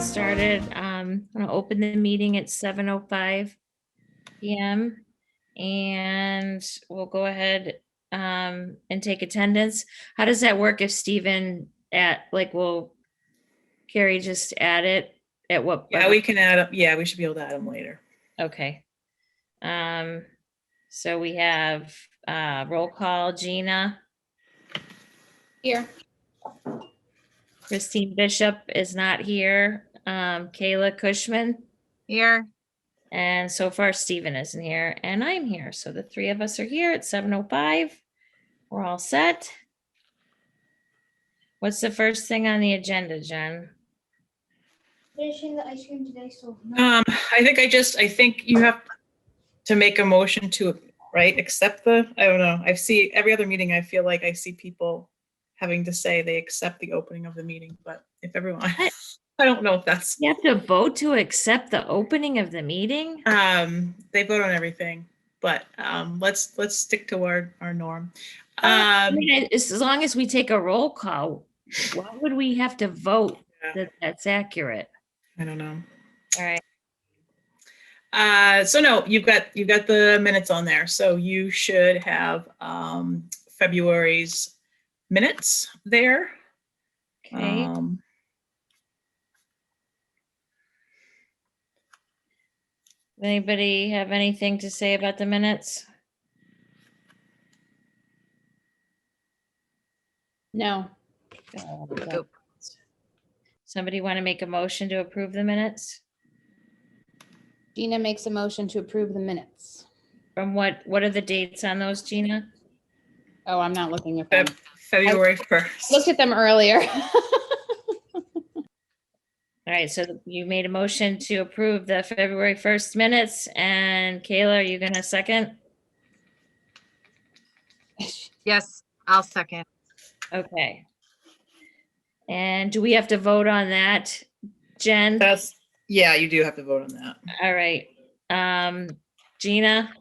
started. I'm gonna open the meeting at 7:05 PM. And we'll go ahead and take attendance. How does that work if Stephen will Carrie just add it at what? Yeah, we can add up. Yeah, we should be able to add them later. Okay. So we have roll call, Gina. Here. Christine Bishop is not here. Kayla Cushman. Here. And so far Stephen isn't here and I'm here. So the three of us are here at 7:05. We're all set. What's the first thing on the agenda, Jen? Finishing the ice cream today, so. I think you have to make a motion to, accept I don't know. I see every other meeting, I feel like I see people having to say they accept the opening of the meeting, but if everyone, I don't know if that's. You have to vote to accept the opening of the meeting? They vote on everything, but let's stick to our norm. As long as we take a roll call, why would we have to vote that that's accurate? I don't know. All right. So no, you've got the minutes on there. So you should have February's minutes there. Okay. Anybody have anything to say about the minutes? No. Nope. Somebody want to make a motion to approve the minutes? Gina makes a motion to approve the minutes. From what are the dates on those, Gina? Oh, I'm not looking at them. February 1st. Looked at them earlier. All right, so you made a motion to approve the February 1st minutes, and Kayla, are you gonna second? Yes, I'll second. Okay. And do we have to vote on that, Jen? Yeah, you do have to vote on that. All right. Gina,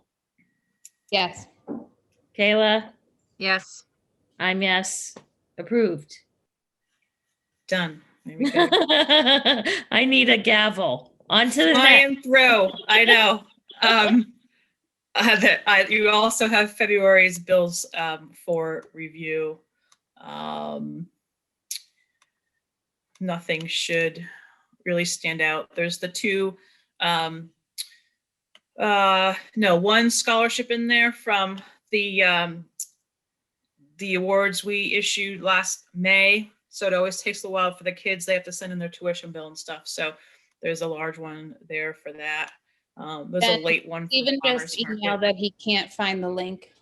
Yes. Kayla, Yes. I'm yes, approved. Done. There we go. I need a gavel. On to the next. Flying through. I know. You also have February's bills for review. Nothing should really stand out. There's the two, one scholarship in there from the awards we issued last May. So it always takes a while for the kids. They have to send in their tuition bill and stuff. So there's a large one there for that. There's a late one. Even just email that he can't find the link.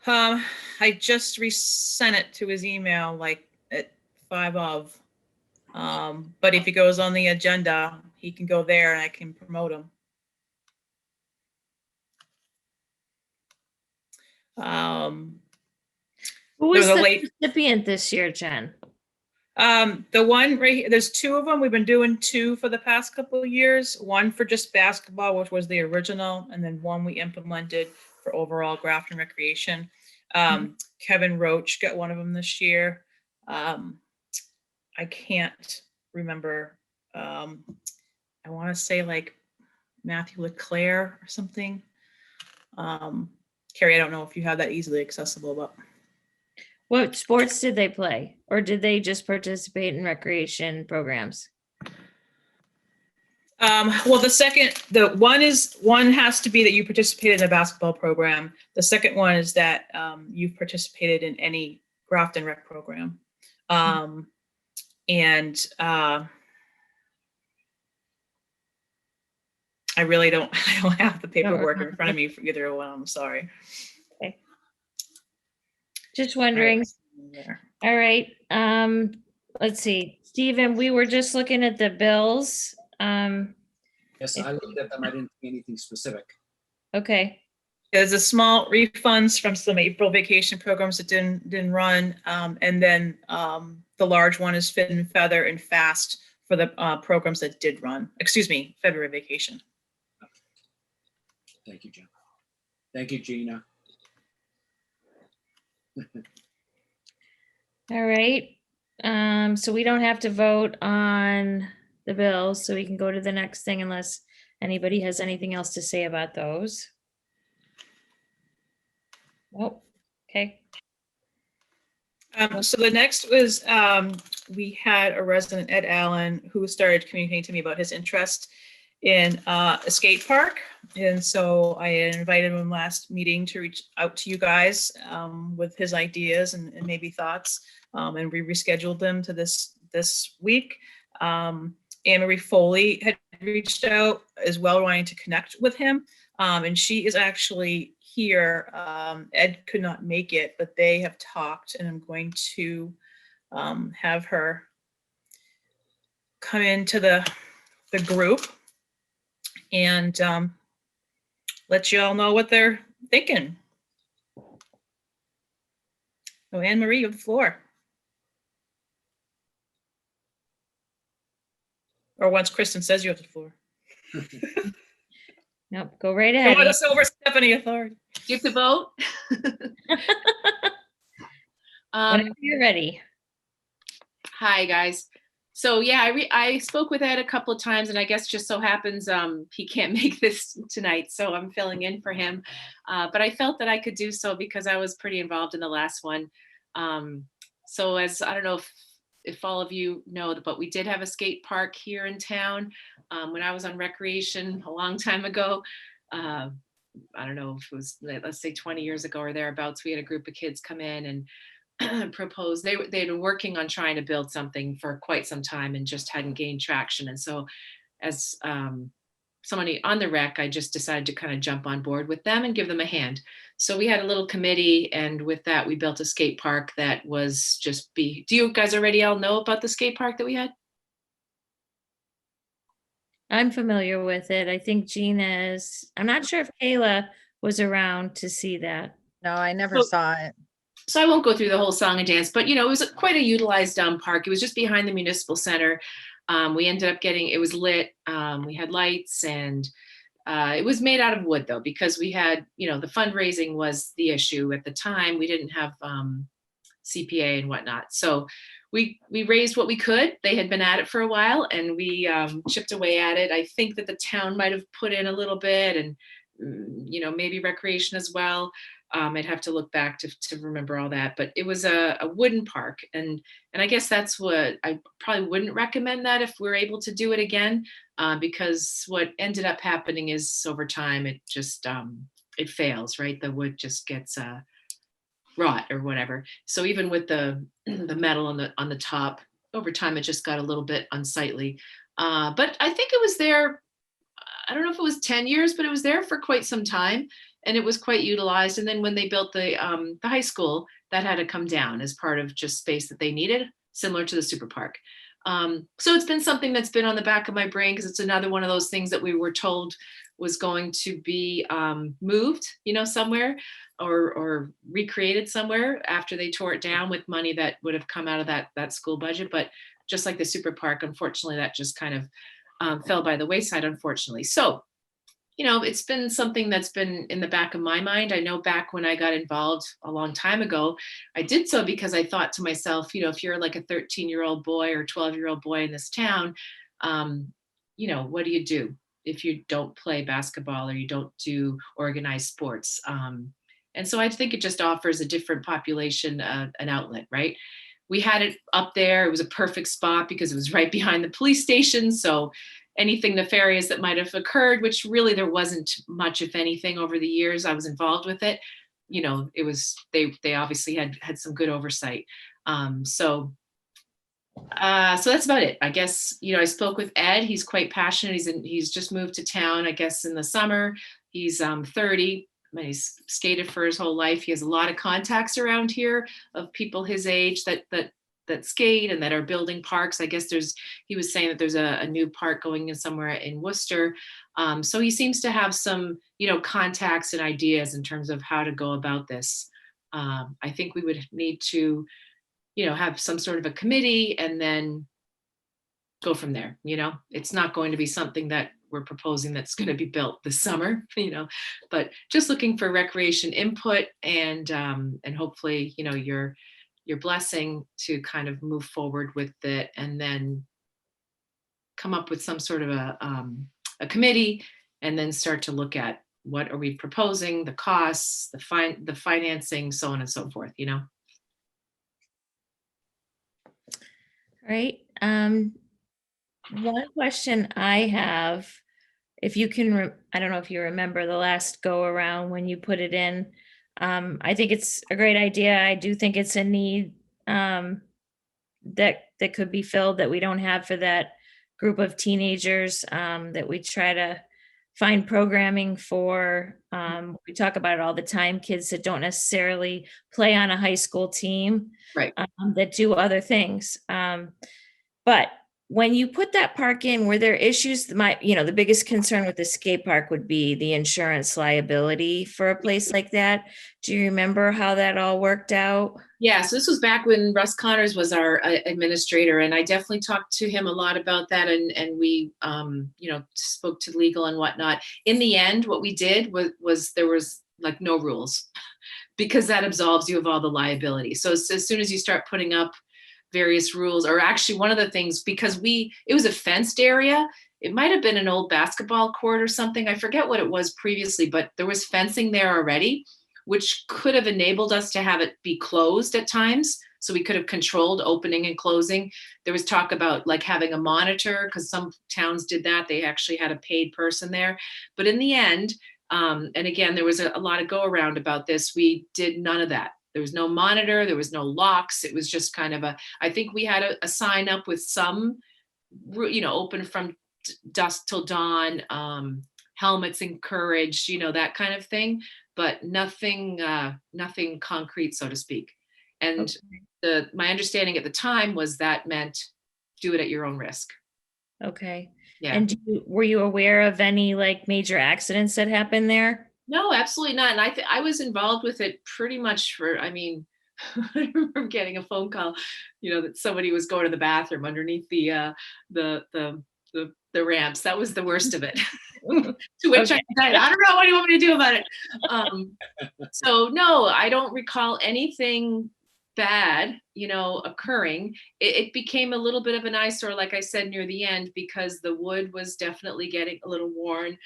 I just resent it to his email like at 5 of. But if he goes on the agenda, he can go there and I can promote him. Who was the recipient this year, Jen? The one right here, there's two of them. We've been doing two for the past couple of years. One for just basketball, which was the original, and then one we implemented for overall Grafton recreation. Kevin Roach got one of them this year. I can't remember. I want to say like Matthew LeClaire or something. Carrie, I don't know if you have that easily accessible, but. What sports did they play? Or did they just participate in recreation programs? Well, the one has to be that you participated in a basketball program. The second one is that you've participated in any Grafton rec program. And I really don't have the paperwork in front of me for either one. I'm sorry. Okay. Just wondering. All right. Let's see. Stephen, we were just looking at the bills. Yes, I looked at them. I didn't see anything specific. Okay. There's a small refunds from some April vacation programs that didn't run. And then the large one is Fit and Feather and Fast for the programs that did run. Excuse me, February vacation. Thank you, Jen. Thank you, Gina. All right. So we don't have to vote on the bills, so we can go to the next thing unless anybody has anything else to say about those. Oh, okay. So the next was, we had a resident, Ed Allen, who started communicating to me about his interest in a skate park. And so I invited him last meeting to reach out to you guys with his ideas and maybe thoughts. And we rescheduled them to this week. Anne Marie Foley had reached out as well, wanting to connect with him. And she is actually here. Ed could not make it, but they have talked, and I'm going to have her come into the group and let you all know what they're thinking. So Anne Marie, you have the floor. Or once Kristen says you have the floor. Nope, go right I ahead. want to overstep any authority. Do you have to vote? Whenever you're ready. Hi, guys. So yeah, I spoke with Ed a couple of times, and I guess just so happens he can't make this tonight, so I'm filling in for him. But I felt that I could do so because I was pretty involved in the last one. So as I don't know if all of you know, but we did have a skate park here in town when I was on recreation a long time ago. I don't know if it was, let's say 20 years ago or thereabouts. We had a group of kids come in and propose. They'd been working on trying to build something for quite some time and just hadn't gained traction. And so as somebody on the rec, I just decided to kind of jump on board with them and give them a hand. So we had a little committee, and with that we built a skate park that was just do you guys already all know about the skate park that we had? I'm familiar with it. I think Gina is. I'm not sure if Kayla was around to see that. No, I never So- saw it. So I won't go through the whole song and dance, but it was quite a utilized park. It was just behind the municipal center. We ended up it was lit. We had lights, and it was made out of wood though, because we had, the fundraising was the issue at the time. We didn't have CPA and whatnot. So we raised what we could. They had been at it for a while, and we chipped away at it. I think that the town might have put in a little bit, and maybe recreation as well. I'd have to look back to remember all that, but it was a wooden park, and I guess that's what I probably wouldn't recommend that if we're able to do it again, because what ended up happening is over time it just it fails, right? The wood just gets rot or whatever. So even with the metal on the top, over time it just got a little bit unsightly. But I think it was there. I don't know if it was 10 years, but it was there for quite some time, and it was quite utilized. And then when they built the high school, that had to come down as part of just space that they needed, similar to the super park. So it's been something that's been on the back of my brain, because it's another one of those things that we were told was going to be moved, somewhere or recreated somewhere after they tore it down with money that would have come out of that school budget. But just like the super park, unfortunately, that just kind of fell by the wayside, unfortunately. So, it's been something that's been in the back of my mind. I know back when I got involved a long time ago, I did so because I thought to myself, if you're like a 13-year-old boy or 12-year-old boy in this town, what do you do if you don't play basketball or you don't do organized sports? And so I think it just offers a different population an outlet, right? We had it up there. It was a perfect spot because it was right behind the police station. So anything nefarious that might have occurred, which really there wasn't much, if anything, over the years I was involved with it, it was, they obviously had some good oversight. So that's about it. I guess, I spoke with Ed. He's quite passionate. He's just moved to town, I guess, in the summer. He's 30. He's skated for his whole life. He has a lot of contacts around here of people his age that skate and that are building parks. I guess he was saying that there's a new park going in somewhere in Worcester. So he seems to have some, contacts and ideas in terms of how to go about this. I think we would need to, have some sort of a committee and then go from there. It's not going to be something that we're proposing that's going to be built this summer, but just looking for recreation input and hopefully, your your blessing to kind of move forward with it, and then come up with some sort of a committee, and then start to look at what are we proposing, the costs, the financing, so on and so forth, you know? Right. One question I have, if you can, I don't know if you remember the last go around when you put it in. I think it's a great idea. I do think it's a need that could be filled that we don't have for that group of teenagers, that we try to find programming for. We talk about it all the time, kids that don't necessarily play on a high school team, Right. that do other things. But when you put that park in, were there issues? The biggest concern with the skate park would be the insurance liability for a place like that. Do you remember how that all worked out? Yeah, so this was back when Russ Connors was our administrator, and I definitely talked to him a lot about that, and we, spoke to legal and whatnot. In the end, what we did was there was like no rules, because that absolves you of all the liability. So as soon as you start putting up various rules, or actually one of the things, because it was a fenced area, it might have been an old basketball court or something. I forget what it was previously, but there was fencing there already, which could have enabled us to have it be closed at times. So we could have controlled opening and closing. There was talk about like having a monitor, because some towns did that. They actually had a paid person there. But in the end, and again, there was a lot of go around about this, we did none of that. There was no monitor, there was no locks. It was just kind of I think we had a sign up with some, open from dusk till dawn, helmets encouraged, that kind of thing, but nothing concrete, so to speak. And my understanding at the time was that meant do it at your own risk. Okay. Yeah. And were you aware of any like major accidents that happened there? No, absolutely not. And I was involved with it pretty much I remember getting a phone call, that somebody was going to the bathroom underneath the ramps. That was the worst of it. To which Okay. I said, I don't know, what do you want me to do about it? So no, I don't recall anything bad, occurring. It became a little bit of an eyesore, like I said, near the end, because the wood was definitely getting a little worn.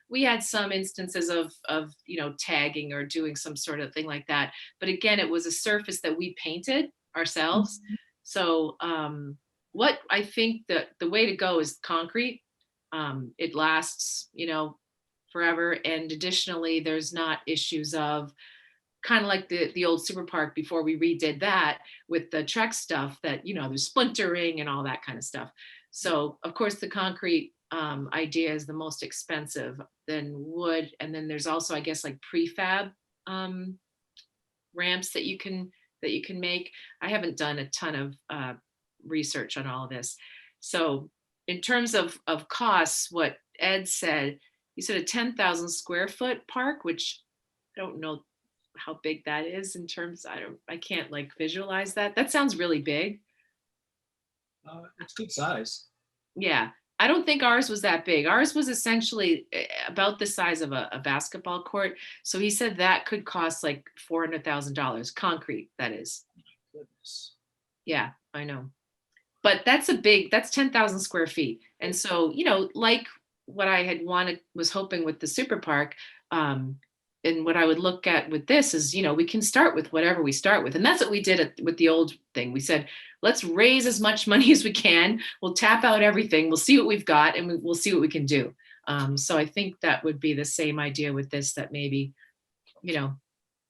We had some instances of tagging or doing some sort of thing like that. But again, it was a surface that we painted ourselves. So what I think that the way to go is concrete. It lasts, forever. And additionally, there's not issues of kind of like the old super park before we redid that with the Trex stuff that, there's splintering and all that kind of stuff. So of course the concrete idea is the most expensive, then wood. And then there's also, I guess, like prefab ramps that you can make. I haven't done a ton of research on all of this. So in terms of costs, what Ed said, he said a 10,000 square foot park, which I don't know how big that is in terms, I can't like visualize that. That sounds really big. It's good size. Yeah. I don't think ours was that big. Ours was essentially about the size of a basketball court. So he said that could cost like $400,000, concrete, that is. Goodness. Yeah, I know. But that's 10,000 square feet. And so, like what I had was hoping with the super park, and what I would look at with this is, we can start with whatever we start with. And that's what we did with the old thing. We said, let's raise as much money as we can. We'll tap out everything. We'll see what we've got, and we'll see what we can do. So I think that would be the same idea with this, that maybe,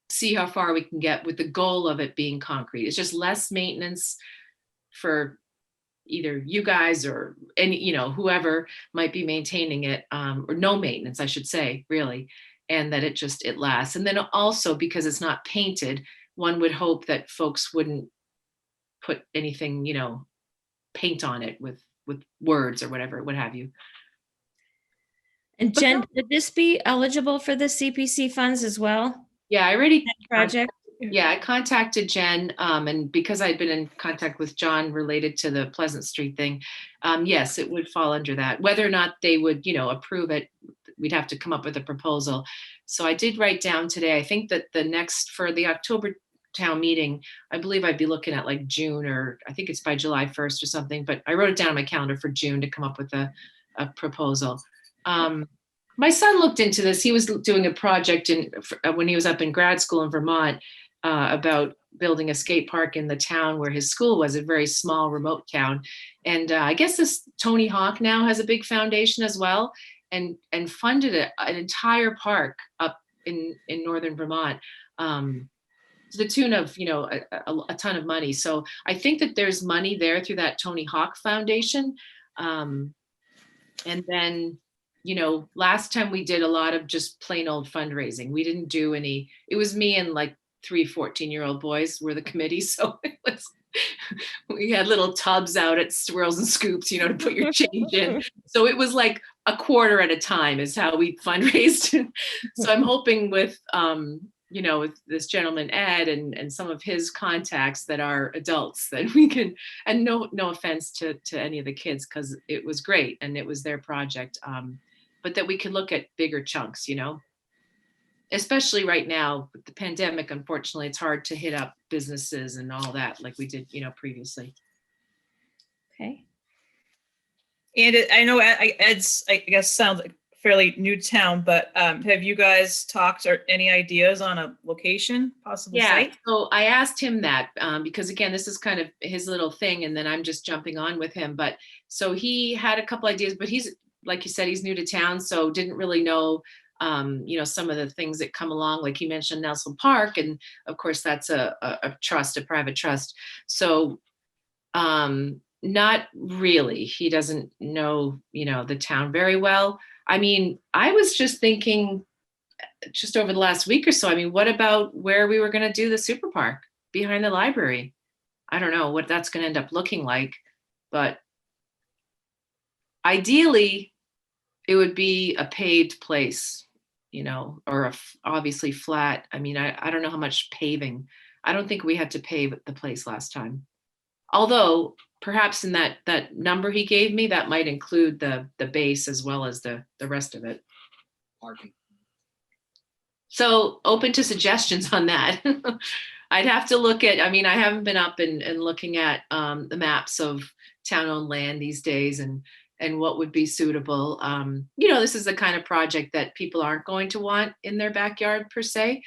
see how far we can get with the goal of it being concrete. It's just less maintenance for either you guys or any, whoever might be maintaining it, or no maintenance, I should say, really. And that it lasts. And then also, because it's not painted, one would hope that folks wouldn't put anything, paint on it with words or whatever, what have you. And Jen, would this be eligible for the CPC funds as well? Yeah, I already Project? Yeah, I contacted Jen, and because I'd been in contact with John related to the Pleasant Street thing, yes, it would fall under that. Whether or not they would, approve it, we'd have to come up with a proposal. So I did write down today, I think that for the October town meeting, I believe I'd be looking at like June, or I think it's by July 1st or something, but I wrote it down on my calendar for June to come up with a proposal. My son looked into this. He was doing a project when he was up in grad school in Vermont about building a skate park in the town where his school was, a very small remote town. And I guess this Tony Hawk now has a big foundation as well, and funded an entire park up in northern Vermont, to the tune of, you know, a ton of money. So I think that there's money there through that Tony Hawk Foundation. And then, you know, last time we did a lot of just plain old fundraising. We didn't do any, it was me and like 3 14-year-old boys were the committee. So it was, we had little tubs out at Swirls and Scoops, you know, to put your change in. So it was like a quarter at a time is how we fundraised. So I'm hoping with, you know, with this gentleman, Ed, and some of his contacts that are adults, that we can, and no offense to any of the kids, because it was great and it was their project, but that we could look at bigger chunks, you know, especially right now with the pandemic. Unfortunately, it's hard to hit up businesses and all that like we did, you know, previously. Okay. And I know Ed's, I guess, sounds like fairly new town, but have you guys talked or any ideas on a location, possible site? So I asked him that because again, this is kind of his little thing, and then I'm just jumping on with him. But so he had a couple ideas, but he's, like you said, he's new to town, so didn't really know, you know, some of the things that come along. Like he mentioned Nelson Park, and of course that's a trust, a private trust. So not really. He doesn't know, you know, the town very well. I mean, I was just thinking just over the last week or so, I mean, what about where we were going to do the super park behind the library? I don't know what that's going to end up looking like, but ideally it would be a paved place, you know, or obviously flat. I mean, I don't know how much paving. I don't think we had to pave the place last time. Although perhaps in that number he gave me, that might include the base as well as the rest of it. Parking. So open to suggestions on that. I'd have to look at, I mean, I haven't been up and looking at the maps of town-owned land these days and what would be suitable. You know, this is the kind of project that people aren't going to want in their backyard per se.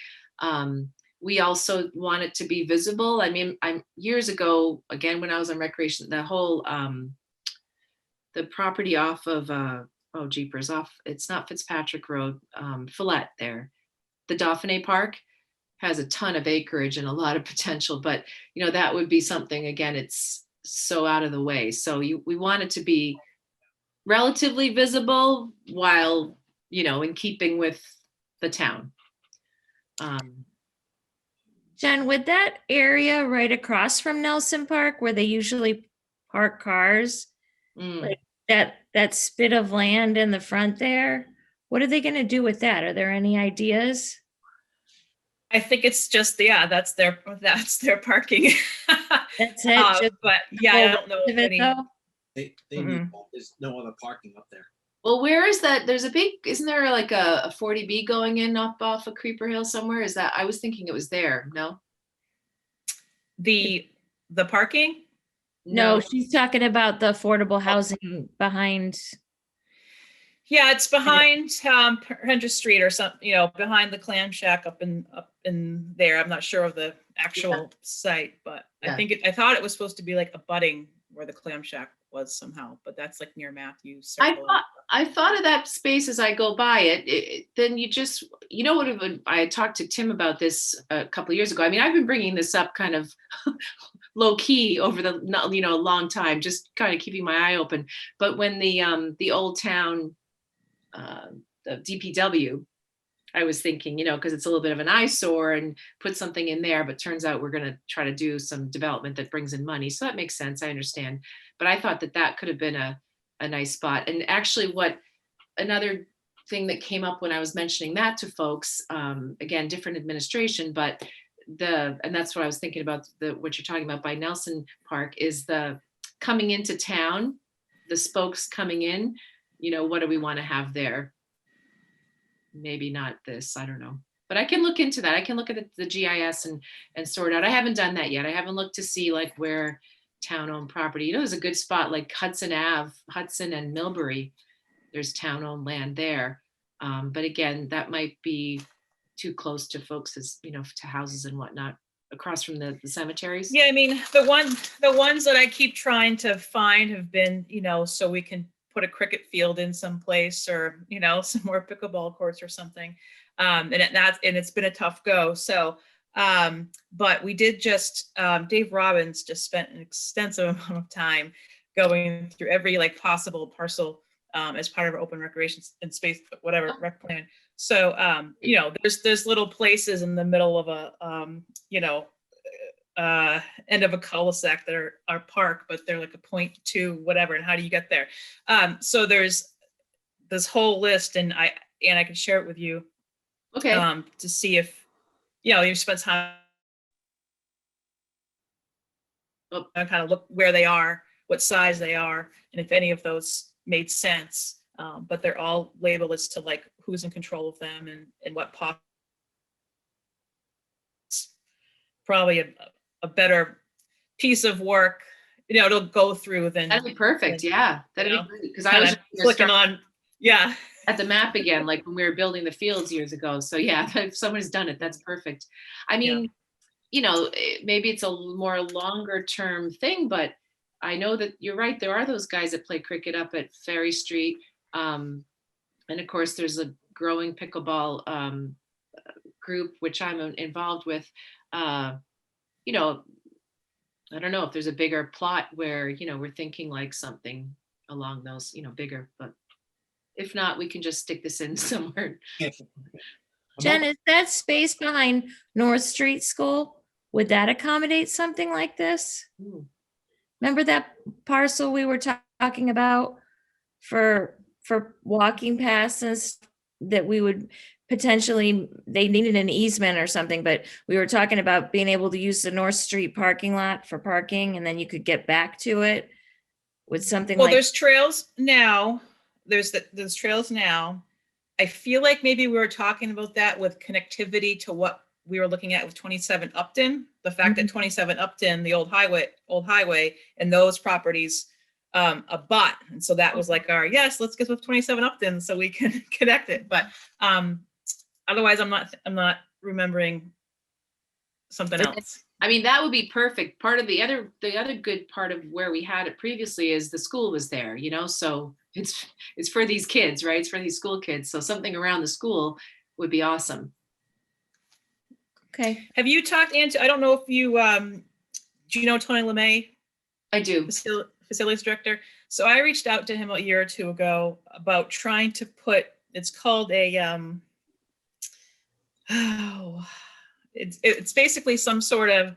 We also want it to be visible. I mean, years ago, again, when I was on recreation, the whole, the property off of, oh, jeepers, off, it's not Fitzpatrick Road, Follette there. The Dauphiné Park has a ton of acreage and a lot of potential, but, you know, that would be something, again, it's so out of the way. So we want it to be relatively visible while, you know, in keeping with the town. Jen, would that area right across from Nelson Park where they usually park cars, like that spit of land in the front there, what are they going to do with that? Are there any ideas? I think it's just, yeah, that's their parking. That's it? Just But yeah, I don't know of if it, any, though? They need, there's no other parking up there. Well, where is that? There's a big, isn't there like a 40B going in up off of Creeper Hill somewhere? Is that, I was thinking it was there, no? the parking. No, she's talking about the affordable housing behind. Yeah, it's behind Hendra Street or something, you know, behind the clam shack up in there. I'm not sure of the actual site, but Yeah. I thought it was supposed to be like a budding where the clam shack was somehow, but that's like near Matthews Circle. I thought of that space as I go by it. Then you just, you know what, I had talked to Tim about this a couple of years ago. I mean, I've been bringing this up kind of low key over the, you know, a long time, just kind of keeping my eye open. But when the old town, the DPW, I was thinking, you know, because it's a little bit of an eyesore and put something in there, but turns out we're going to try to do some development that brings in money. So that makes sense. I understand. But I thought that could have been a nice spot. And actually another thing that came up when I was mentioning that to folks, again, different administration, but and that's what I was thinking about, what you're talking about by Nelson Park is the coming into town, the spokes coming in, you know, what do we want to have there? Maybe not this, I don't know. But I can look into that. I can look at the GIS and sort out. I haven't done that yet. I haven't looked to see like where town-owned property, you know, there's a good spot like Hudson and Millbury. There's town-owned land there. But again, that might be too close to folks' you know, to houses and whatnot, across from the cemeteries. Yeah, I mean, the ones that I keep trying to find have been, you know, so we can put a cricket field in someplace, or, you know, some more pickleball courts or something. And it's been a tough go. So, but we did just, Dave Robbins just spent an extensive amount of time going through every like possible parcel as part of our open recreation and space, whatever rec plan. So, you know, there's little places in the middle of a, you know, end of a cul-de-sac that are park, but they're like a 0.2 whatever. And how do you get there? So there's this whole list, and I can share it with you. Okay. To see if, you know, you spent time kind of look where they are, what size they are, and if any of those made sense. But they're all labeled as to like who's in control of them and what probably a better piece of work, you know, to go through than That'd be perfect. Yeah, that'd you know, be great. Because I was kinda just clicking start on, yeah. at the map again, like when we were building the fields years ago. So yeah, if someone's done it, that's perfect. I mean, you know, maybe it's a more longer term thing, but I know that you're right. There are those guys that play cricket up at Ferry Street. And of course, there's a growing pickleball group, which I'm involved with. You know, I don't know if there's a bigger plot where, you know, we're thinking like something along those, you know, bigger, but if not, we can just stick this in somewhere. Jen, is that space behind North Street School? Would that accommodate something like this? Ooh. Remember that parcel we were talking about for walking past and that we would potentially, they needed an easement or something, but we were talking about being able to use the North Street parking lot for parking, and then you could get back to it with something Well, like. there's trails now. There's trails now. I feel like maybe we were talking about that with connectivity to what we were looking at with 27 Upton. The fact that 27 Upton, the old highway, and those properties abut. And so that was like our, yes, let's get with 27 Upton so we can connect it. But otherwise, I'm not remembering something else. I mean, that would be perfect. Part of the other good part of where we had it previously is the school was there, you know, so it's for these kids, right? It's for these school kids. So something around the school would be awesome. Okay. Have you talked, Ann? I don't know if you, do you know Tony LeMay? I do. Facilities director. So I reached out to him a year or two ago about trying to put, it's called a, it's basically some sort of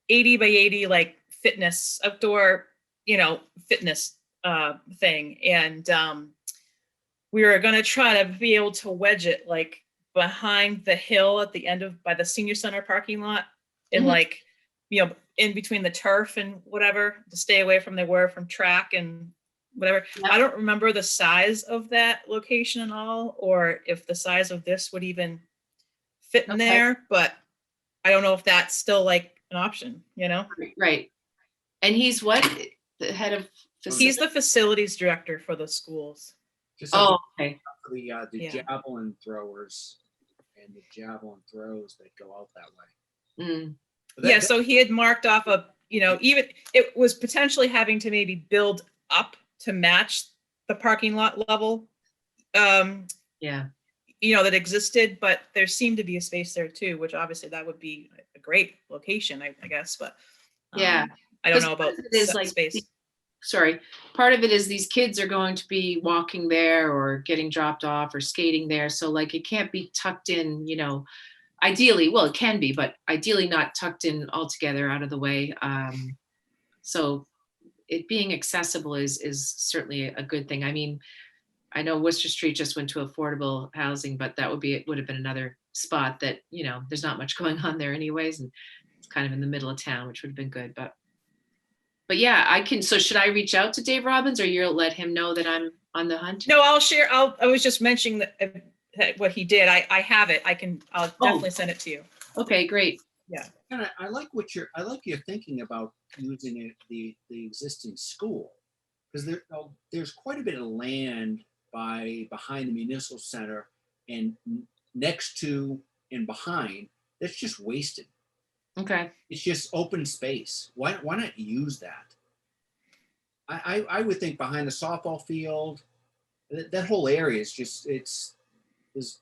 80 by 80 like fitness, outdoor, you know, fitness thing. And we were going to try to be able to wedge it like behind the hill at the end of, by the senior center parking lot, and like, you know, in between the turf and whatever, to stay away from track and whatever. Yep. I don't remember the size of that location at all, or if the size of this would even fit in there, but I don't know if that's still like an option, you know? Right. And he's what? The head of He's the facilities director for the schools. Just Oh, okay. the Yeah. javelin throwers and the javelin throws that go out that way. Mm. But Yeah, so he had marked off you know, even it was potentially having to maybe build up to match the parking lot level, Yeah. you know, that existed, but there seemed to be a space there too, which obviously that would be a great location, I guess, but Yeah. I don't know about Because it is like space. Sorry, part of it is these kids are going to be walking there or getting dropped off or skating there. So like it can't be tucked in, you know, ideally, well, it can be, but ideally not tucked in altogether out of the way. So it being accessible is certainly a good thing. I mean, I know Worcester Street just went to affordable housing, but that would have been another spot that, you know, there's not much going on there anyways. And it's kind of in the middle of town, which would have been good, but yeah, I can. So should I reach out to Dave Robbins, or you'll let him know that I'm on the hunt? No, I'll share. I was just mentioning that what he did. I have it. I'll definitely send it to you. Okay, great. And I like I like your thinking about using it, the existing school. Because there's quite a bit of land behind the municipal center and next to and behind that's just wasted. Okay. It's just open space. Why not use that? I would think behind the softball field, that whole area is just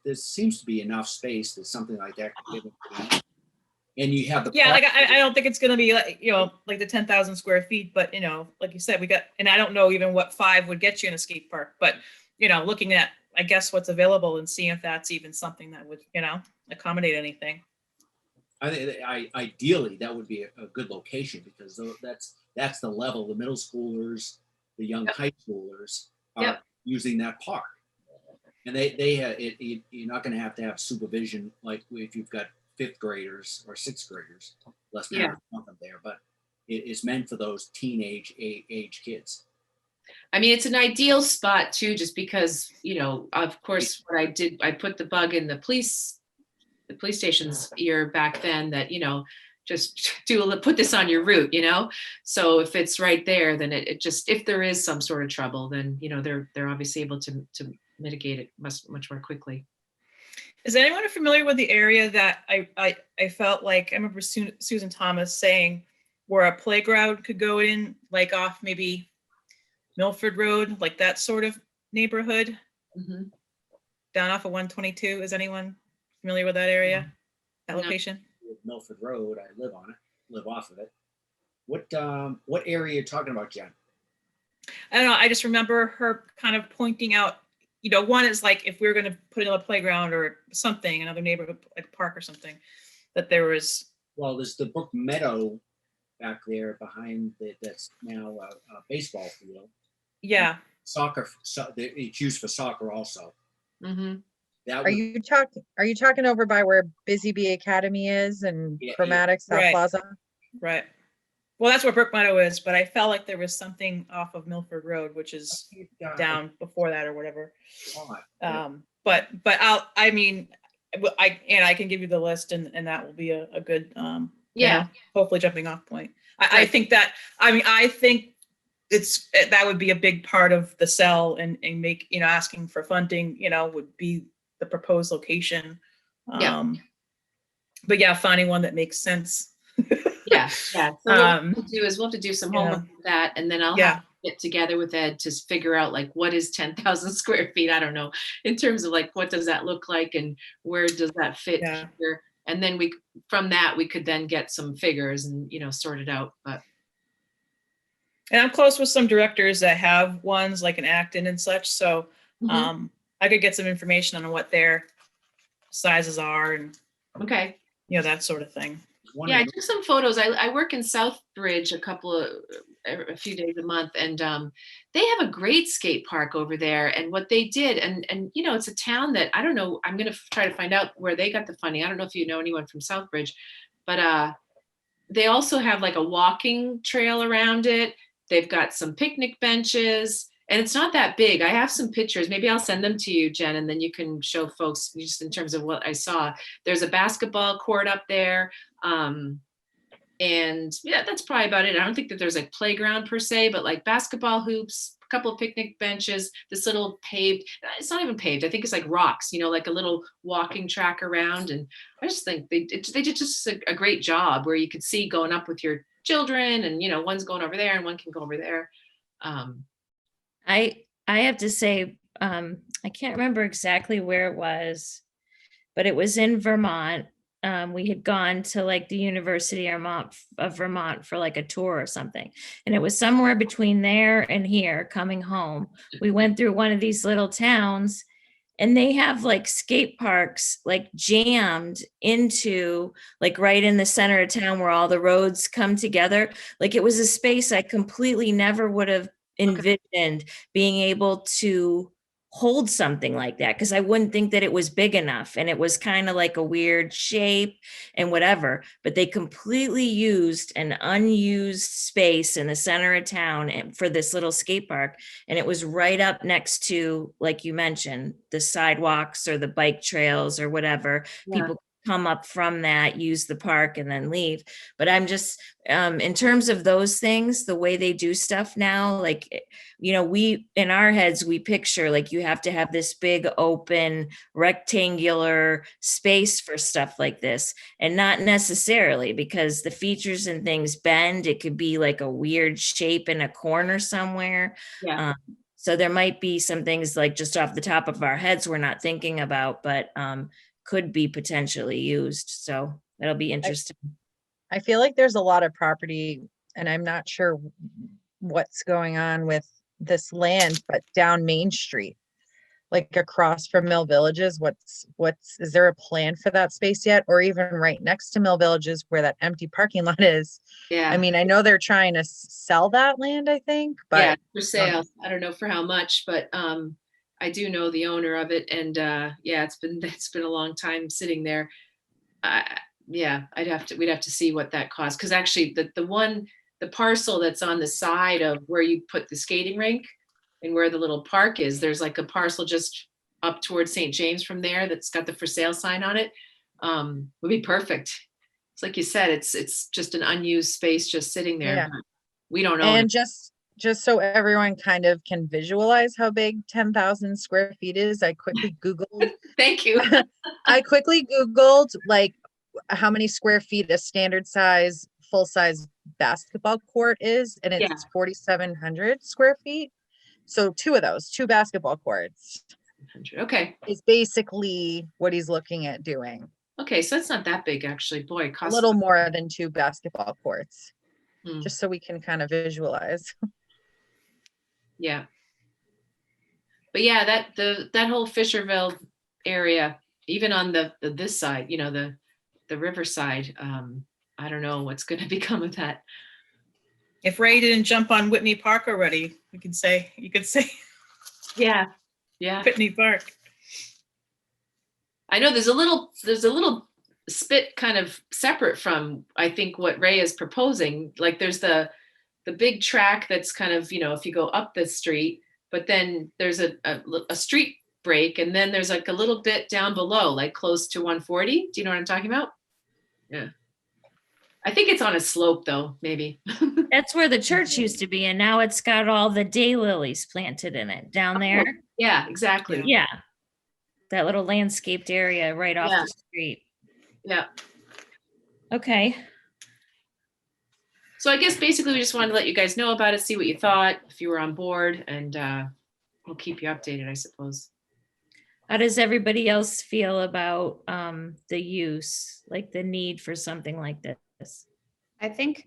there seems to be enough space that something like that could give it. And you have the Yeah, park- like I don't think it's gonna be like, like the 10,000 square feet, but like you said, and I don't know even what 5 would get you in a skate park, but looking at, I guess, what's available and seeing if that's even something that would, accommodate anything. I think ideally that would be a good location because that's the level the middle schoolers, the young high schoolers are Yep. using that park, and you're not going to have supervision like if you've got 5th graders or 6th graders. Less parents want them there, but it's meant for those teenage age kids. I mean, it's an ideal spot too, just because, of course, what I did, I put the bug in the police station's ear back then that, just put this on your route, So if it's right there, then it just, if there is some sort of trouble, then, they're obviously able to mitigate it much more quickly. Is anyone familiar with the area that I felt like I remember Susan Thomas saying where a playground could go in, like off maybe Milford Road, like that sort of neighborhood Mhm. down off of 122? Is anyone familiar with that area, that No. location? With Milford Road, I live off of it. What area are you talking about, Jen? I don't know. I just remember her kind of pointing out, one is like if we were going to put in a playground or something, another neighborhood, like a park or something, that there was. Well, there's the Brook Meadow back there behind that's now a baseball field. Yeah. Soccer, it's used for soccer also. Mhm. That Are you talking over by where Busy Bee Academy is and Yeah, Chromatics, South Right. Plaza? Right. Well, that's where Brook Meadow is, but I felt like there was something off of Milford Road, which is down before that or whatever. But I can give you the list and that will be a good, hopefully jumping off point. I Right. think I think that would be a big part of the sell and make, asking for funding, would be the proposed location. Yeah. But yeah, finding one that makes sense. Yeah. So what we'll do is we'll have to do some homework with that, and then I'll have to get together with Ed to figure out like what is 10,000 square feet. I don't know, in terms of like what does that look like and where does that fit here? And then from that we could then get some figures and sort it out. But and I'm close with some directors that have ones like in Acton and such, so I could get some information on what their sizes are and okay. That sort of thing. Yeah, I took some photos. I work in Southbridge a few days a month, and they have a great skate park over there. And what they did, and it's a town that I don't know. I'm gonna try to find out where they got the funding. I don't know if you know anyone from Southbridge, but they also have like a walking trail around it. They've got some picnic benches. And it's not that big. I have some pictures. Maybe I'll send them to you, Jen, and then you can show folks just in terms of what I saw. There's a basketball court up there. And yeah, that's probably about it. I don't think that there's like playground per se, but like basketball hoops, a couple of picnic benches, this little paved, it's not even paved. I think it's like rocks, like a little walking track around. And I just think they did just a great job where you could see going up with your children and, one's going over there and one can go over there. I have to say, I can't remember exactly where it was, but it was in Vermont. We had gone to like the University of Vermont for like a tour or something. And it was somewhere between there and here coming home. We went through one of these little towns and they have like skate parks like jammed into like right in the center of town where all the roads come together. Like it was a space I completely never would have envisioned being able to hold something like that, because I wouldn't think that it was big enough, and it was kind of like a weird shape and whatever, but they completely used an unused space in the center of town and for this little skate park, and it was right up next to, like you mentioned, the sidewalks or the bike trails or whatever. Yeah. People come up from that, use the park, and then leave. But I'm just, in terms of those things, the way they do stuff now, like, we, in our heads, we picture like you have to have this big open rectangular space for stuff like this, and not necessarily, because the features and things bend. It could be like a weird shape in a corner somewhere. Yeah. So there might be some things like just off the top of our heads we're not thinking about, but could be potentially used. So that'll be interesting. I feel like there's a lot of property, and I'm not sure what's going on with this land, but down Main Street, like across from Mill Villages, is there a plan for that space yet? Or even right next to Mill Villages where that empty parking lot is? Yeah. I mean, I know they're trying to sell that land, I think, Yeah, but for sale. I don't know for how much, but I do know the owner of it, and yeah, it's been a long time sitting there. Yeah, we'd have to see what that costs, because actually the parcel that's on the side of where you put the skating rink and where the little park is, there's like a parcel just up towards St. James from there that's got the for sale sign on it. Would be perfect. It's like you said, it's just an unused space just sitting there. Yeah. But we don't own and it. just so everyone kind of can visualize how big 10,000 square feet is, I quickly Googled. Thank you. I quickly Googled like how many square feet a standard size, full size basketball court is, and it's Yeah. 4,700 square feet. So two basketball courts Okay. is basically what he's looking at doing. Okay, so that's not that big, actually. Boy, it A costs little more than two basketball courts, Hmm. just so we can kind of visualize. Yeah. But yeah, that whole Fisherville area, even on this side, the riverside, I don't know what's going to become of that. If Ray didn't jump on Whitney Park already, you could say Yeah. Yeah. Whitney Park. I know there's a little spit kind of separate from, I think, what Ray is proposing. Like there's the big track that's kind of, if you go up the street, but then there's a street break, and then there's like a little bit down below, like close to 140. Do you know what I'm talking about? Yeah. I think it's on a slope though, maybe. That's where the church used to be, and now it's got all the daylilies planted in it down there. Yeah, exactly. Yeah. That little landscaped area right off Yeah. the street. Yeah. Okay. So I guess basically we just wanted to let you guys know about it, see what you thought, if you were on board, and we'll keep you updated, I suppose. How does everybody else feel about the use, like the need for something like this? I think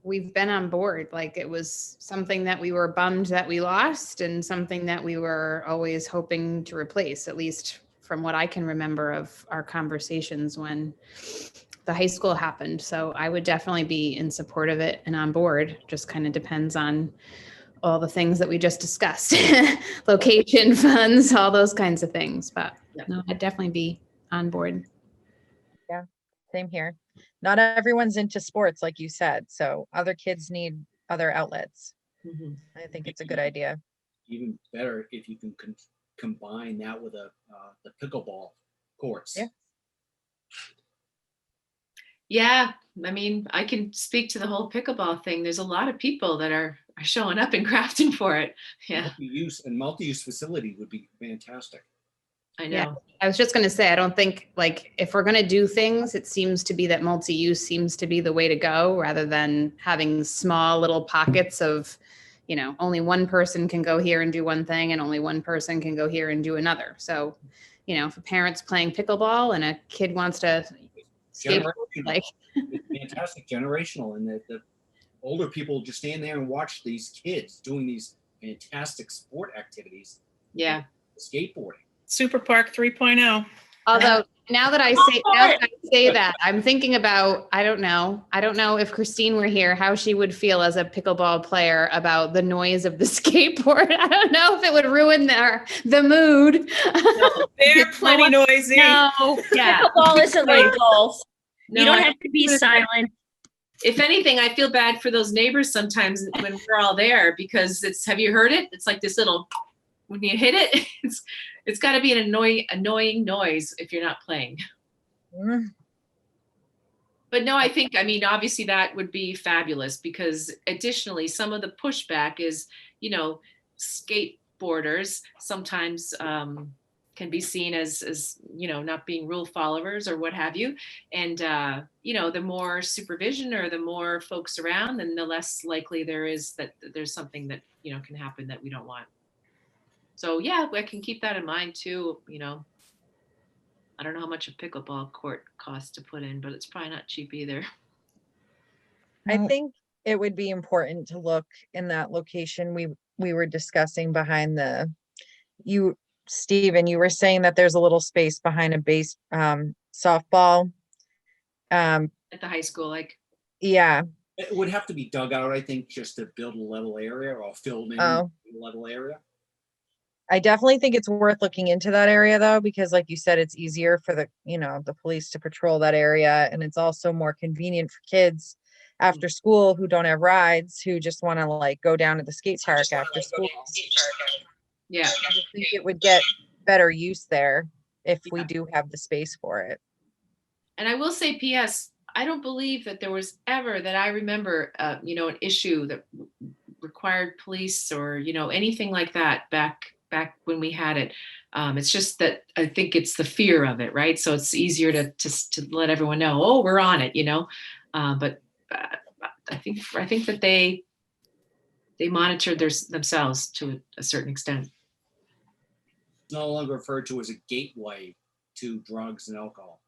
we've been on board. Like it was something that we were bummed that we lost, and something that we were always hoping to replace, at least from what I can remember of our conversations when the high school happened. So I would definitely be in support of it and on board. Just kind of depends on all the things that we just discussed, location, funds, all those kinds of things. But no, I'd definitely be on board. Same here. Not everyone's into sports, like you said. So other kids need other outlets. Mhm. I think it's a good idea. Even better if you can combine that with the pickleball courts. Yeah. Yeah, I mean, I can speak to the whole pickleball thing. There's a lot of people that are showing up in Grafton for it. Yeah, Multi-use facility would be fantastic. I know. Yeah. I was just going to say, I don't think, like, if we're going to do things, it seems to be that multi-use seems to be the way to go, rather than having small little pockets of, only one person can go here and do one thing, and only one person can go here and do another. So, if a parent's playing pickleball and a kid wants to skateboard, like, It's fantastic, generational, and the older people just stand there and watch these kids doing these fantastic sport activities. Yeah. Skateboarding. Super Park 3.0. Although now that I say that, I'm thinking about, I don't know if Christine were here, how she would feel as a pickleball player about the noise of the skateboard. I don't know if it would ruin the mood. They're plenty noisy. No, Yeah. pickleball isn't like golf. You No, don't I have to be think silent. if anything, I feel bad for those neighbors sometimes when we're all there because have you heard it? It's like this little, when you hit it, it's got to be an annoying noise if you're not playing. Mm. But no, I mean, obviously that would be fabulous because additionally, some of the pushback is, skateboarders sometimes can be seen as, not being rule followers or what have you. And, the more supervision or the more folks around, then the less likely there is that there's something that, can happen that we don't want. So yeah, I can keep that in mind too, I don't know how much a pickleball court costs to put in, but it's probably not cheap either. I think it would be important to look in that location we were discussing behind Stephen, you were saying that there's a little space behind a base softball. At the high school, like. Yeah. It would have to be dug out, I think, just to build a level area or filled in Oh. a level area. I definitely think it's worth looking into that area though, because like you said, it's easier for the police to patrol that area. And it's also more convenient for kids after school who don't have rides, who just want to like go down to the skate park after school. Yeah. I just think it would get better use there if we do have the space for it. And I will say, P.S., I don't believe that there was ever that I remember, an issue that required police or, anything like that back when we had it. It's just that I think it's the fear of it, right? So it's easier to let everyone know, oh, we're on it, but I think that they monitored themselves to a certain extent. No longer referred to as a gateway to drugs and alcohol.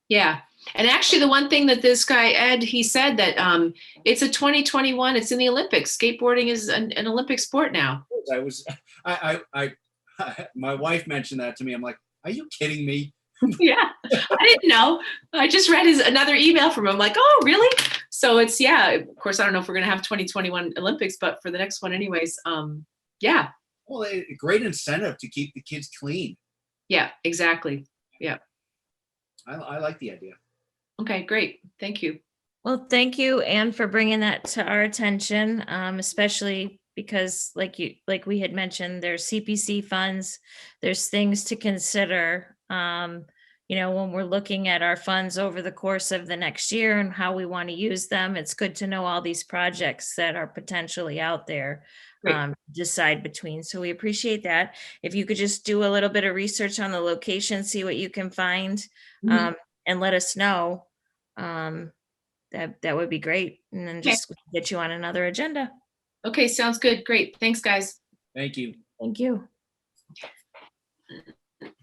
Yeah. And actually the one thing that this guy, Ed, he said that it's a 2021, it's in the Olympics. Skateboarding is an Olympic sport now. My wife mentioned that to me. I'm like, are you kidding me? Yeah, I didn't know. I just read another email from him like, oh, really? So it's, yeah, of course, I don't know if we're going to have 2021 Olympics, but for the next one anyways, yeah. Well, a great incentive to keep the kids clean. Yeah, exactly. Yeah. I like the idea. Okay, great. Thank you. Well, thank you, Anne, for bringing that to our attention, especially because like we had mentioned, there's CPC funds, there's things to consider, when we're looking at our funds over the course of the next year and how we want to use them. It's good to know all these projects that are potentially out there, decide between. So we appreciate that. If you could just do a little bit of research on the location, see what you can find, and let us know. That would be great. And then just get you on another agenda. Okay, sounds good. Great. Thanks, guys. Thank you. Thank you.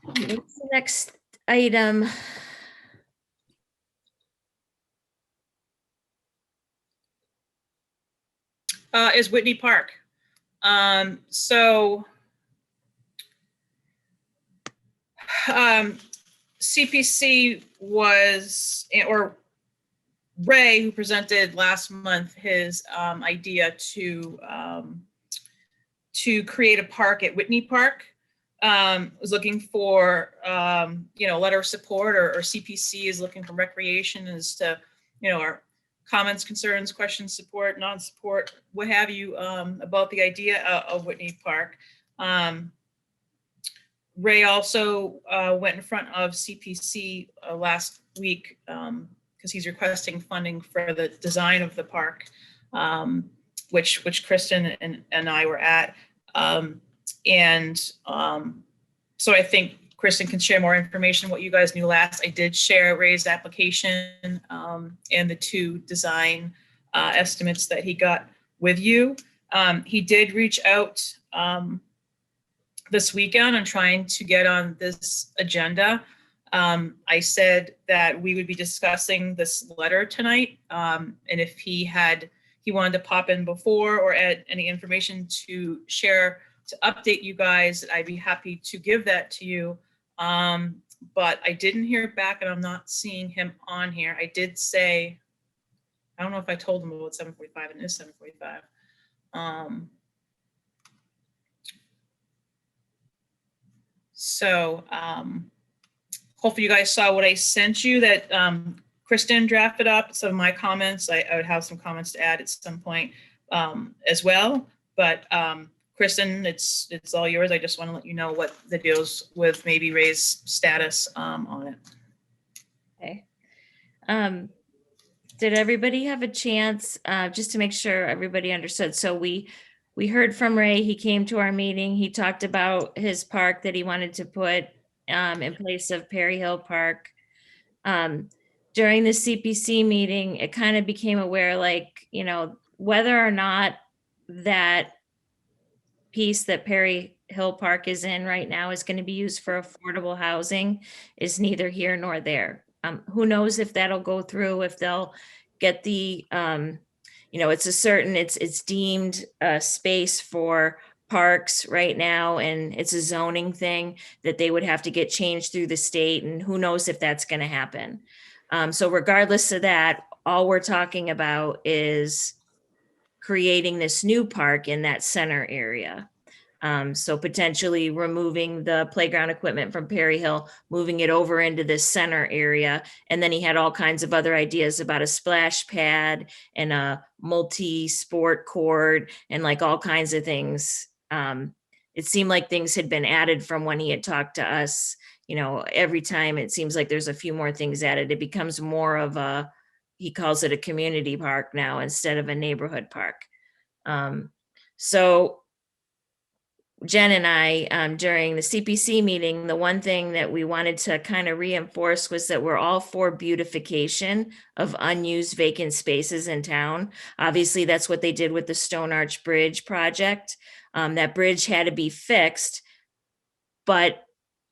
What's the next item? Is Whitney Park. CPC or Ray, who presented last month his idea to create a park at Whitney Park, was looking for letter of support, or CPC is looking for recreation as to our comments, concerns, questions, support, non-support, what have you, about the idea of Whitney Park. Ray also went in front of CPC last week because he's requesting funding for the design of the park, which Kristen and I were at. So I think Kristen can share more information, what you guys knew last. I did share Ray's application and the two design estimates that he got with you. He did reach out this weekend on trying to get on this agenda. I said that we would be discussing this letter tonight. And if he wanted to pop in before or add any information to share to update you guys, I'd be happy to give that to you. but I didn't hear back and I'm not seeing him on here. I did say, I don't know if I told him about 7:45 and it is 7:45. So hopefully you guys saw what I sent you that Kristen drafted up, some of my comments. I would have some comments to add at some point as well. But Kristen, it's all yours. I just want to let you know what the deals with maybe Ray's status on it. Okay. Did everybody have a chance, just to make sure everybody understood? So we heard from Ray. He came to our meeting. He talked about his park that he wanted to put in place of Perry Hill Park. During the CPC meeting, it kind of became aware, like, you know, whether or not that piece that Perry Hill Park is in right now is going to be used for affordable housing is neither here nor there. Who knows if that'll go through, if they'll get the, you know, it's deemed a space for parks right now, and it's a zoning thing that they would have to get changed through the state, and who knows if that's going to happen. So regardless of that, all we're talking about is creating this new park in that center area. So potentially removing the playground equipment from Perry Hill, moving it over into this center area. And then he had all kinds of other ideas about a splash pad and a multi-sport court and like all kinds of things. It seemed like things had been added from when he had talked to us. You know, every time it seems like there's a few more things added. It becomes more of a, he calls it a community park now instead of a neighborhood park. So Jen and I, during the CPC meeting, the one thing that we wanted to kind of reinforce was that we're all for beautification of unused vacant spaces in town. Obviously, that's what they did with the Stone Arch Bridge project. That bridge had to be fixed, but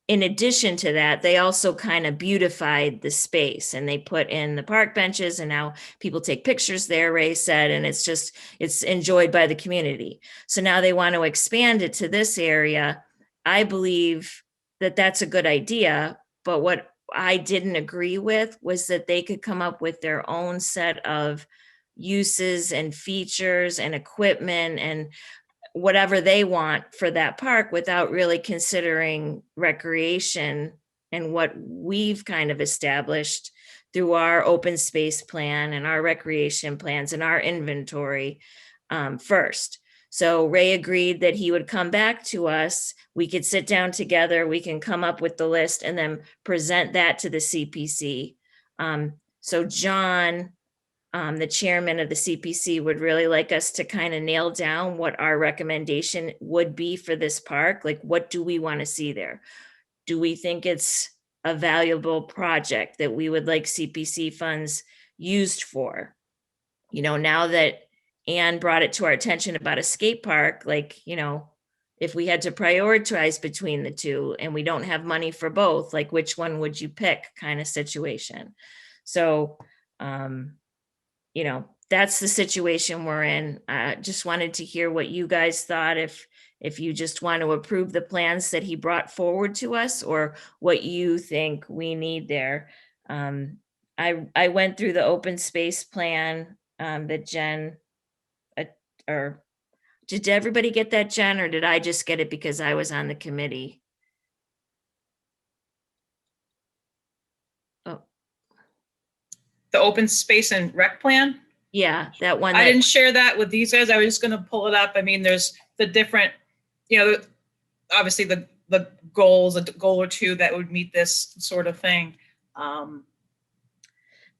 in addition to that, they also kind of beautified the space and they put in the park benches and now people take pictures there, Ray said, and it's enjoyed by the community. So now they want to expand it to this area. I believe that that's a good idea, but what I didn't agree with was that they could come up with their own set of uses and features and equipment and whatever they want for that park without really considering recreation and what we've kind of established through our open space plan and our recreation plans and our inventory first. So Ray agreed that he would come back to us. We could sit down together, we can come up with the list and then present that to the CPC. So John, the chairman of the CPC, would really like us to kind of nail down what our recommendation would be for this park. Like, what do we want to see there? Do we think it's a valuable project that we would like CPC funds used for? You know, now that Anne brought it to our attention about a skate park, like, you know, if we had to prioritize between the two and we don't have money for both, like, which one would you pick kind of situation? So, you know, that's the situation we're in. I just wanted to hear what you guys thought, if you just want to approve the plans that he brought forward to us or what you think we need there. I went through the open space plan that Jen, or did everybody get that, Jen, or did I just get it because I was on the committee? Oh, The open space and rec plan. yeah, that one. I that- didn't share that with these guys. I was just going to pull it up. I mean, there's the different, you know, obviously the goals, a goal or two that would meet this sort of thing. The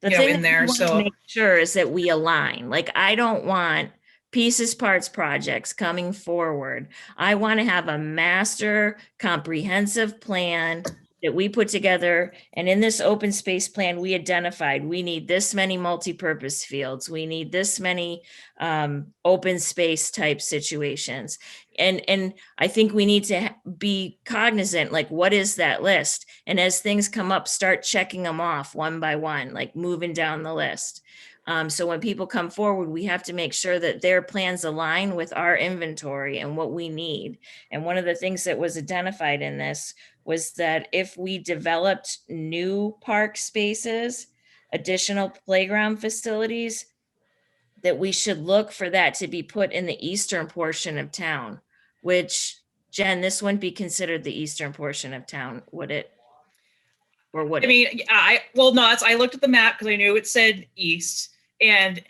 you know, thing in that we there, wanna so- make sure is that we align. Like, I don't want pieces, parts, projects coming forward. I want to have a master comprehensive plan that we put together. And in this open space plan, we identified, we need this many multi-purpose fields. We need this many open space type situations. And I think we need to be cognizant, like, what is that list? And as things come up, start checking them off one by one, like moving down the list. So when people come forward, we have to make sure that their plans align with our inventory and what we need. And one of the things that was identified in this was that if we developed new park spaces, additional playground facilities, that we should look for that to be put in the eastern portion of town, which, Jen, this wouldn't be considered the eastern portion of town, would it? Or would I it? mean, well, no, I looked at the map because I knew it said east, and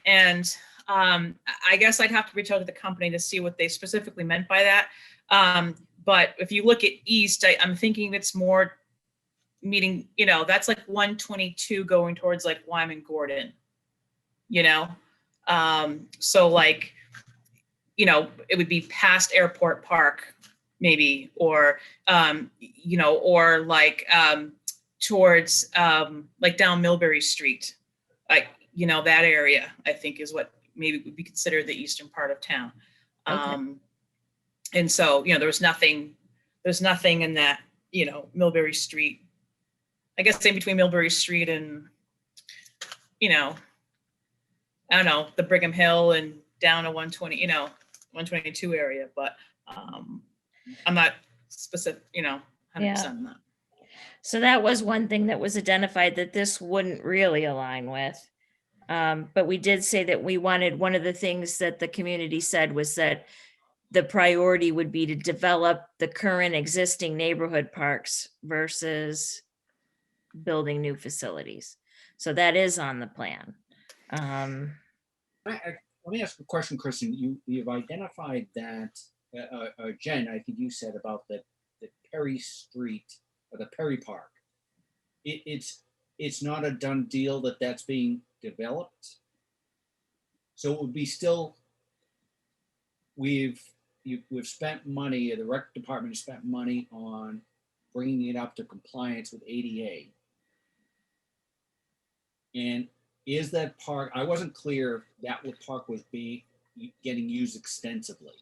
I guess I'd have to reach out to the company to see what they specifically meant by that. But if you look at east, I'm thinking it's more meeting, that's like 122 going towards like Wyman Gordon, so like, it would be past Airport Park, maybe, or or like towards like down Millbury Street, like that area, I think, is what maybe would be considered the eastern part of town. Okay. And so there's nothing in that Millbury Street, I guess, in between Millbury Street and I don't know, the Brigham Hill and down to 120, 122 area, but I'm not specific, 100% on that. So that was one thing that was identified that this wouldn't really align with. But we did say that we wanted, one of the things that the community said was that the priority would be to develop the current existing neighborhood parks versus building new facilities. So that is on the plan. Let me ask a question, Kristen. You've identified that, Jen, I think you said about the Perry Street or the Perry Park. It's not a done deal that that's being developed. So it would be still, we've spent money, the rec department has spent money on bringing it up to compliance with ADA. And is that park, I wasn't clear that park was getting used extensively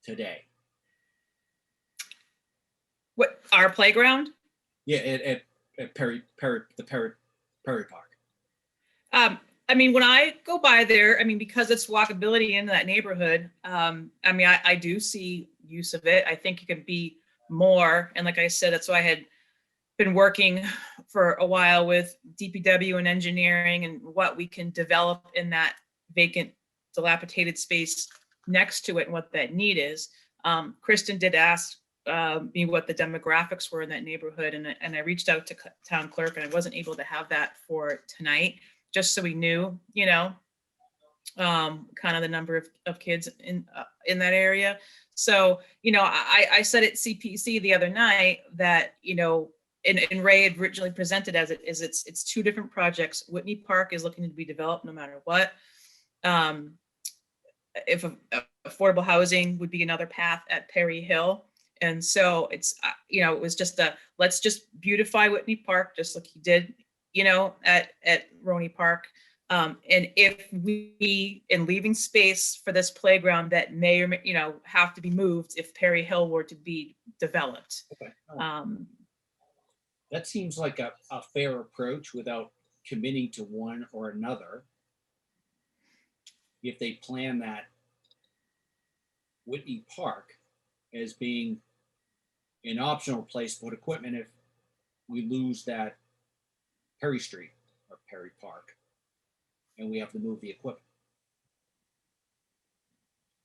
today. What, our playground? Yeah, at Perry Park. I mean, when I go by there, I mean, because it's walkability into that neighborhood, I mean, I do see use of it. I think it could be more. And like I said, that's why I had been working for a while with DPW and engineering and what we can develop in that vacant, dilapidated space next to it and what that need is. Kristen did ask me what the demographics were in that neighborhood, and I reached out to town clerk, and I wasn't able to have that for tonight, just so we knew, kind of the number of kids in that area. So, I said at CPC the other night that, and Ray had originally presented as it's two different projects. Whitney Park is looking to be developed no matter what. If affordable housing would be another path at Perry Hill. And so it's, it was just let's just beautify Whitney Park, just like he did, at Roney Park. And if we, in leaving space for this playground that may or may, have to be moved if Perry Hill were to be developed. Okay. That seems like a fair approach without committing to one or another. If they plan that Whitney Park as being an optional place to put equipment if we lose that Perry Street or Perry Park and we have to move the equipment.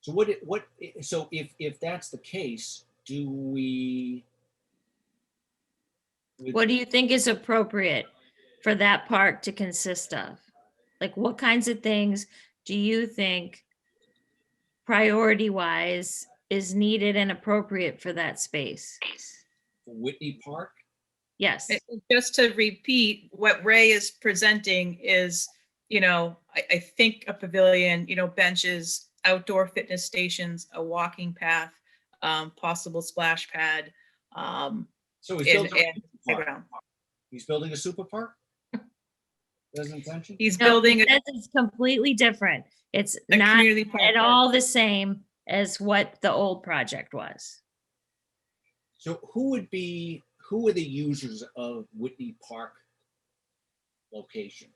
So so if that's the case, do we? What do you think is appropriate for that park to consist of? Like, what kinds of things do you think priority-wise is needed and appropriate for that space? For Whitney Park? Yes. Just to repeat, what Ray is presenting is, I think a pavilion, benches, outdoor fitness stations, a walking path, possible splash pad. So he's building a super park? That's intention? He's No, building it's completely different. It's a not community park. at all the same as what the old project was. So who are the users of Whitney Park location?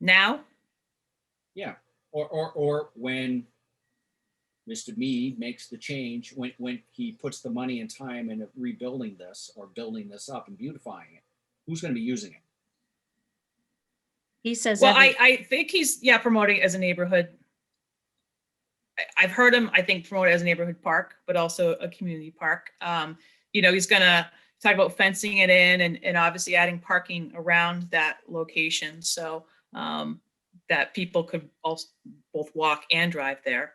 Now, Yeah, or when Mr. Mead makes the change, when he puts the money and time into rebuilding this or building this up and beautifying it, who's going to be using it? He says, well, every- I think he's, yeah, promoting it as a neighborhood. I've heard him, I think, promote it as a neighborhood park, but also a community park. He's gonna talk about fencing it in and obviously adding parking around that location. So that people could also both walk and drive there.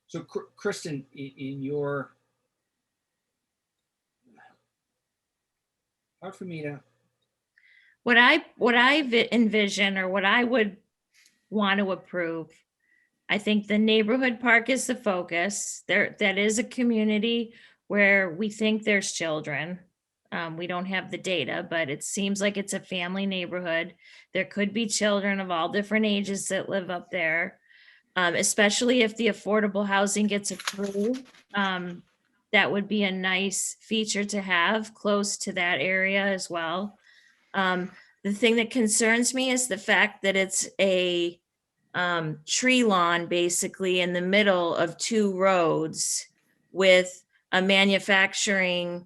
So Kristen, in your, hard for me to, what I envision, or what I would want to approve, I think the neighborhood park is the focus. That is a community where we think there's children. We don't have the data, but it seems like it's a family neighborhood. There could be children of all different ages that live up there, especially if the affordable housing gets approved. That would be a nice feature to have close to that area as well. The thing that concerns me is the fact that it's a tree lawn basically in the middle of two roads with a manufacturing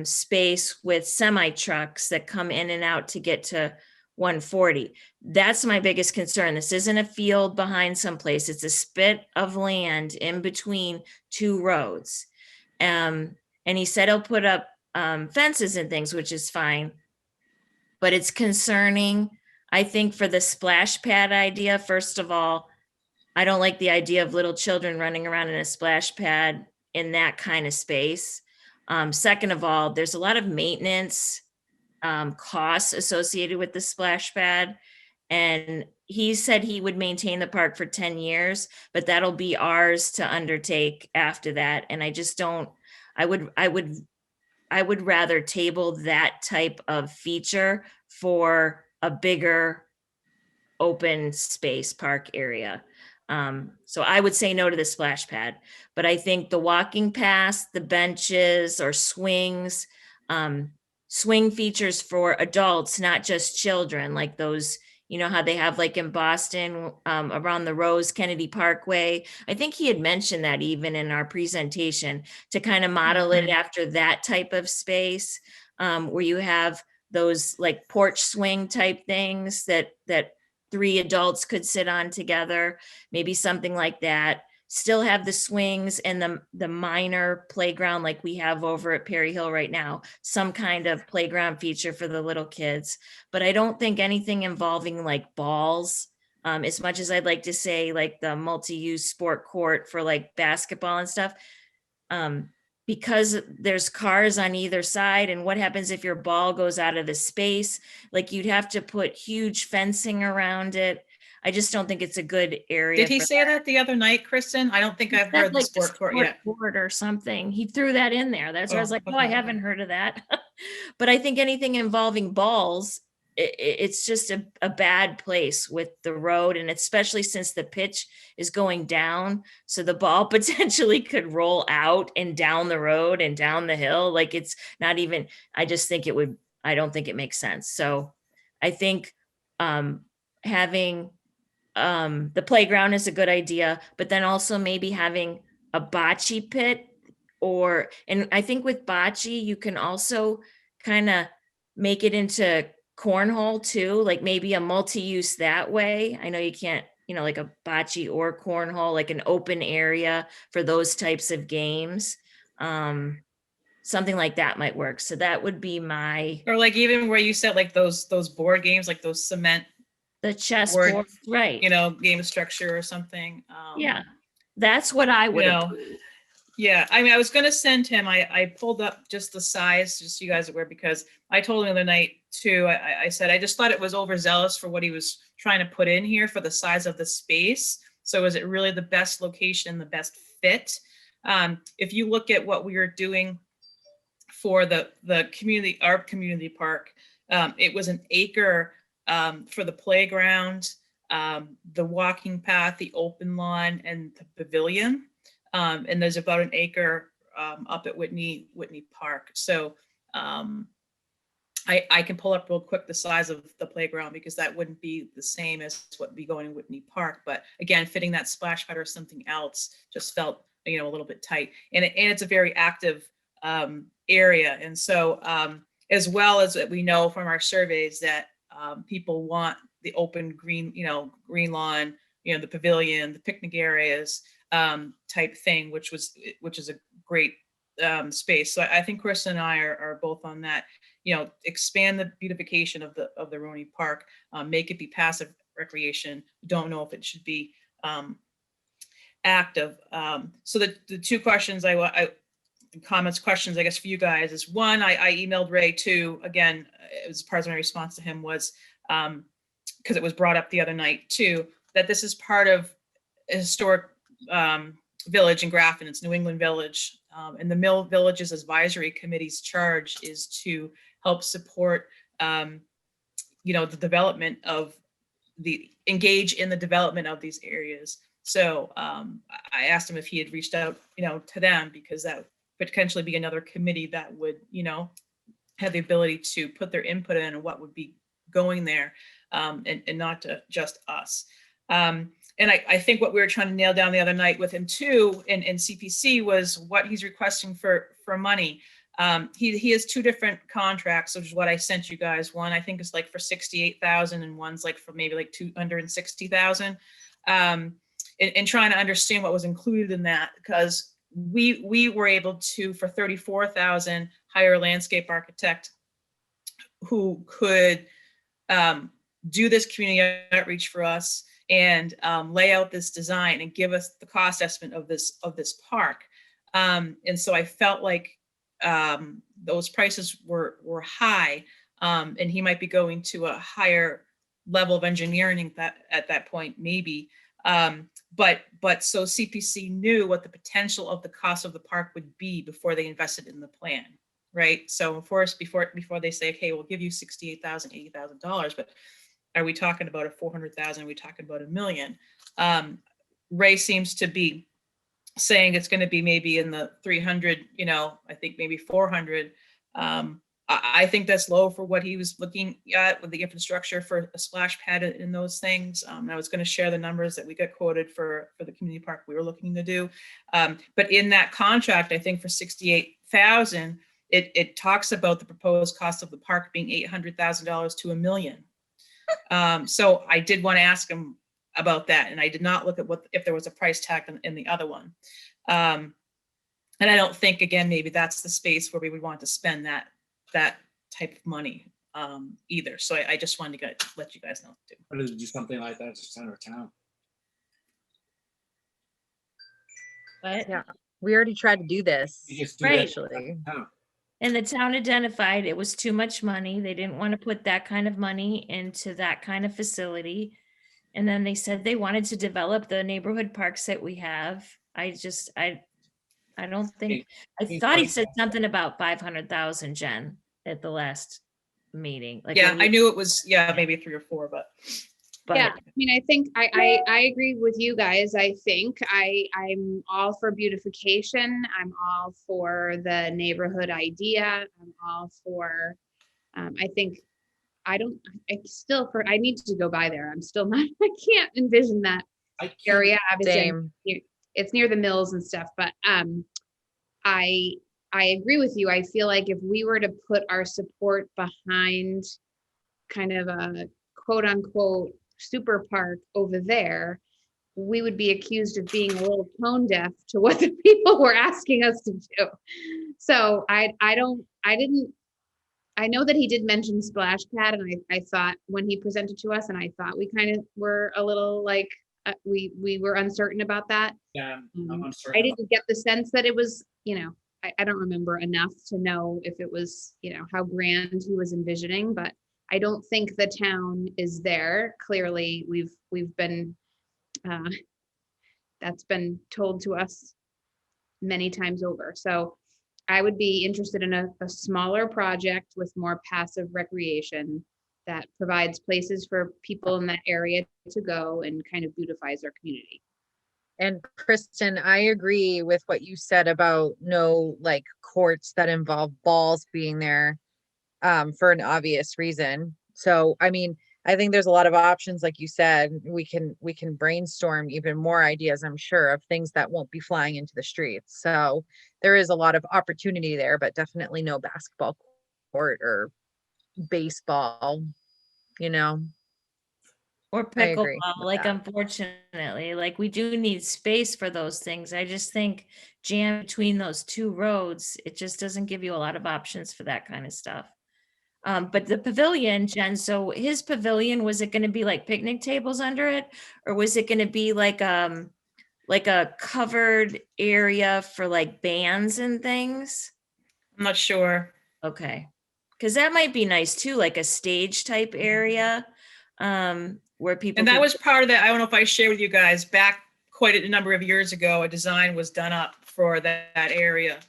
space with semi trucks that come in and out to get to 140. That's my biggest concern. This isn't a field behind someplace. It's a spit of land in between two roads. And he said he'll put up fences and things, which is fine. But it's concerning, I think, for the splash pad idea. First of all, I don't like the idea of little children running around in a splash pad in that kind of space. Second of all, there's a lot of maintenance costs associated with the splash pad. And he said he would maintain the park for 10 years, but that'll be ours to undertake after that. And I just don't, I would rather table that type of feature for a bigger open space park area. So I would say no to the splash pad, but I think the walking past, the benches or swings, swing features for adults, not just children, like those, how they have like in Boston, around the Rose Kennedy Parkway. I think he had mentioned that even in our presentation, to kind of model it after that type of space, where you have those like porch swing type things that three adults could sit on together, maybe something like that. Still have the swings and the minor playground like we have over at Perry Hill right now, some kind of playground feature for the little kids. But I don't think anything involving like balls, as much as I'd like to say like the multi-use sport court for like basketball and stuff, because there's cars on either side, and what happens if your ball goes out of the space? Like you'd have to put huge fencing around it. I just don't think it's a good area. Did he say that the other night, Kristen? I don't think I've heard the sport court yet. Court or something. He threw that in there. That's why I was like, oh, I okay. haven't heard of that. But I think anything involving balls, it's just a bad place with the road, and especially since the pitch is going down, so the ball potentially could roll out and down the road and down the hill. Like it's not even, I just think it would, I don't think it makes sense. So I think having the playground is a good idea, but then also maybe having a bocce pit, and I think with bocce, you can also kind of make it into cornhole too, like maybe a multi-use that way. I know you can't, like a bocce or cornhole, like an open area for those types of games. Something like that might work. So that would be Or like even where you said like those board games, like those cement, the chessboard, board, right? game structure or something. Yeah, that's what I would. Yeah, I mean, I was gonna send him, I pulled up just the size, just so you guys are aware, because I told him the other night too, I said, I just thought it was overzealous for what he was trying to put in here for the size of the space. So is it really the best location, the best fit? If you look at what we are doing for the community, our community park, it was an acre for the playground. the walking path, the open lawn, and the pavilion. And there's about an acre up at Whitney Park. So I can pull up real quick the size of the playground, because that wouldn't be the same as what would be going in Whitney Park. But again, fitting that splash pad or something else just felt, a little bit tight. And it's a very active area. And so as well as we know from our surveys that people want the open green, green lawn, the pavilion, the picnic areas type thing, which is a great space. So I think Chris and I are both on that. Expand the beautification of the Roney Park, make it be passive recreation. Don't know if it should be active. So the two questions questions, I guess, for you guys is, one, I emailed Ray too, again, as part of my response to him was, because it was brought up the other night too, that this is part of a historic village in Grafton. It's New England Village. And the Mill Villages Advisory Committee's charge is to help support, the development of engage in the development of these areas. So I asked him if he had reached out, to them, because that would potentially be another committee that would, have the ability to put their input in and what would be going there, and not to just us. And I think what we were trying to nail down the other night with him too, in CPC, was what he's requesting for money. He has two different contracts, which is what I sent you guys. One, I think, is like for 68,000, and one's like for maybe like 260,000. And trying to understand what was included in that, because we were able to, for 34,000, hire a landscape architect who could do this community outreach for us and lay out this design and give us the cost estimate of this park. And so I felt like those prices were high, and he might be going to a higher level of engineering at that point, maybe. But so CPC knew what the potential of the cost of the park would be before they invested in the plan, right? So of course, before they say, okay, we'll give you $68,000, $80,000, but are we talking about a 400,000? Are we talking about $1 million? Ray seems to be saying it's going to be maybe in the 300, I think maybe 400. I think that's low for what he was looking at with the infrastructure for a splash pad and those things. I was going to share the numbers that we got quoted for the community park we were looking to do. But in that contract, I think for 68,000, it talks about the proposed cost of the park being $800,000 to $1 million. So I did want to ask him about that, and I did not look at if there was a price tag in the other one. And I don't think, again, maybe that's the space where we would want to spend that type of money either. So I just wanted to let you guys know too. But to do something like that at the center of town. But Yeah. We already tried to do this. You just do Right. that. Actually. Town. and the town identified it was too much money. They didn't want to put that kind of money into that kind of facility. And then they said they wanted to develop the neighborhood parks that we have. I don't think, I Hey, thought he funny. said something about 500,000, Jen, at the last meeting. Like Yeah, when I we- knew it was, maybe 3 or 4, but Yeah, but I mean, I think I agree with you guys. I think I'm all for beautification. I'm all for the neighborhood idea. I'm all for, I think, I need to go by there. I'm still not, I can't envision that I can't- area. Obviously, Same. it's near the mills and stuff, but I agree with you. I feel like if we were to put our support behind kind of a quote unquote super park over there, we would be accused of being a little tone deaf to what the people were asking us to do. So I know that he did mention splash pad, and I thought when he presented to us, and I thought we kind of were a little like we were uncertain about that. Yeah, I'm I uncertain. didn't get the sense that it was, I don't remember enough to know if it was, how grand he was envisioning, but I don't think the town is there. Clearly, we've been, that's been told to us many times over. So I would be interested in a smaller project with more passive recreation that provides places for people in that area to go and kind of beautifies our community. And Kristen, I agree with what you said about no like courts that involve balls being there for an obvious reason. So, I mean, I think there's a lot of options, like you said. We can brainstorm even more ideas, I'm sure, of things that won't be flying into the streets. So there is a lot of opportunity there, but definitely no basketball court or baseball, you know. Or I agree pickleball, with like that. unfortunately, like we do need space for those things. I just think jam between those two roads, it just doesn't give you a lot of options for that kind of stuff. But the pavilion, Jen, so his pavilion, was it gonna be like picnic tables under it? Or was it gonna be like a covered area for like bands and things? I'm not sure. Okay. Cause that might be nice too, like a stage type area, where people. And that could- was part of that. I don't know if I shared with you guys back quite a number of years ago, a design was done up for that area.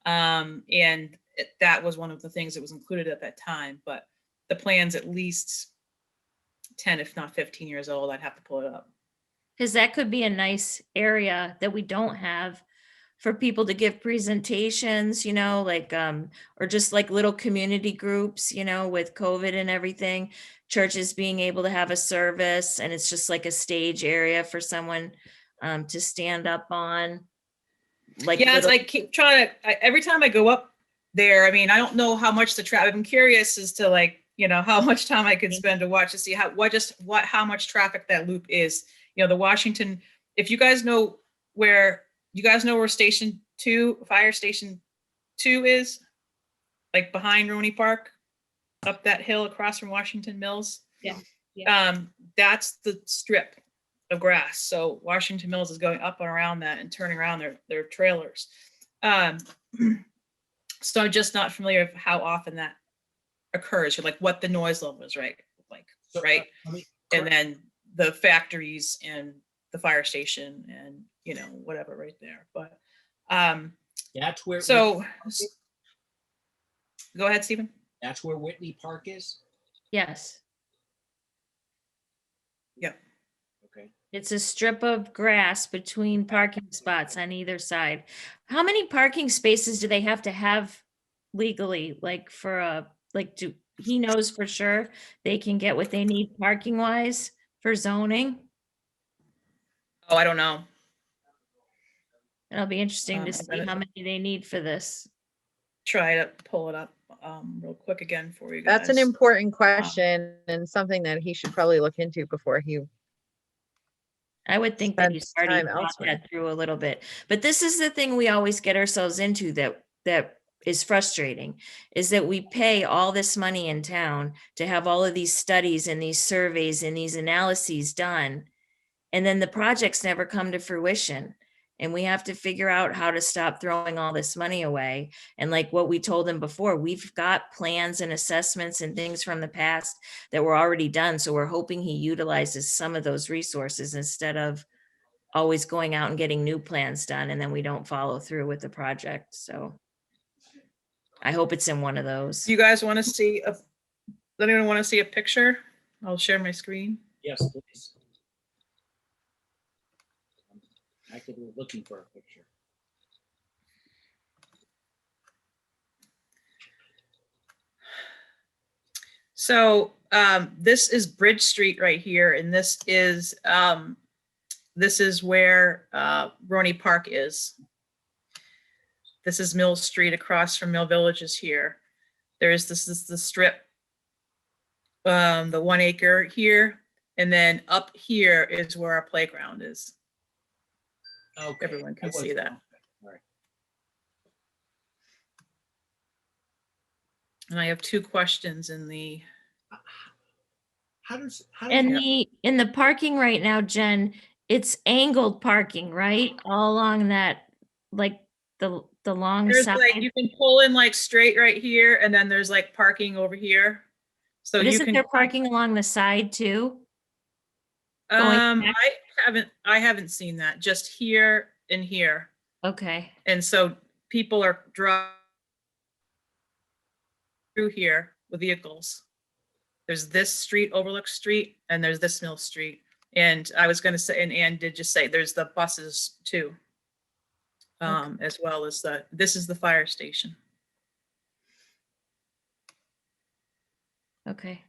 And that was one of the things that was included at that time, but the plan's at least 10, if not 15 years old. I'd have to pull it up. Because that could be a nice area that we don't have for people to give presentations, like, or just like little community groups, with COVID and everything, churches being able to have a service, and it's just like a stage area for someone to stand up on. Like Yeah, it's little, like keep trying to, every time I go up there, I mean, I don't know how much the traffic, I'm curious as to like, how much time I could spend to watch to see how much traffic that loop is. The Washington, if you guys know where Station 2, Fire Station 2 is, like behind Roney Park, up that hill across from Washington Mills. Yeah. That's the strip of grass. So Washington Mills is going up and around that and turning around their trailers. So I'm just not familiar with how often that occurs, or like what the noise level is, right? Like, So, right. I mean, And then the factories and the fire station and, whatever right there. But that's where. so go ahead, Stephen. That's where Whitney Park is. yes, Yeah. Okay. it's a strip of grass between parking spots on either side. How many parking spaces do they have to have legally, like he knows for sure they can get what they need parking wise for zoning? Oh, I don't know. It'll be interesting to I'm see gonna- how many they need for this. Try to pull it up real quick again for you guys. That's an important question and something that he should probably look into before he I would think that he's spends already time thought elsewhere. that through a little bit, but this is the thing we always get ourselves into that is frustrating, is that we pay all this money in town to have all of these studies and these surveys and these analyses done, and then the projects never come to fruition. And we have to figure out how to stop throwing all this money away. And like what we told them before, we've got plans and assessments and things from the past that were already done. So we're hoping he utilizes some of those resources instead of always going out and getting new plans done, and then we don't follow through with the project. So I hope it's in one of those. Do you guys want to see does anyone want to see a picture? I'll share my screen. Yes, please. I'm actively looking for a picture. So this is Bridge Street right here, and this is where Roney Park is. This is Mill Street across from Mill Villages here. This is the strip, the 1 acre here, and then up here is where our playground is. Okay. Everyone can I was see that. wrong. All right. And I have 2 questions in the. How does And in the parking right now, Jen, it's angled parking, right? All along that, like the long There's side. like, you can pull in like straight right here, and then there's like parking over here. So But you isn't can. there parking along the side too? going back? I haven't seen that, just here and here. Okay, And so people are driving through here with vehicles. there's this street, Overlook Street, and there's this Mill Street. And I was gonna say, and Ann did just say, there's the buses too. As well as this is the fire station. Okay.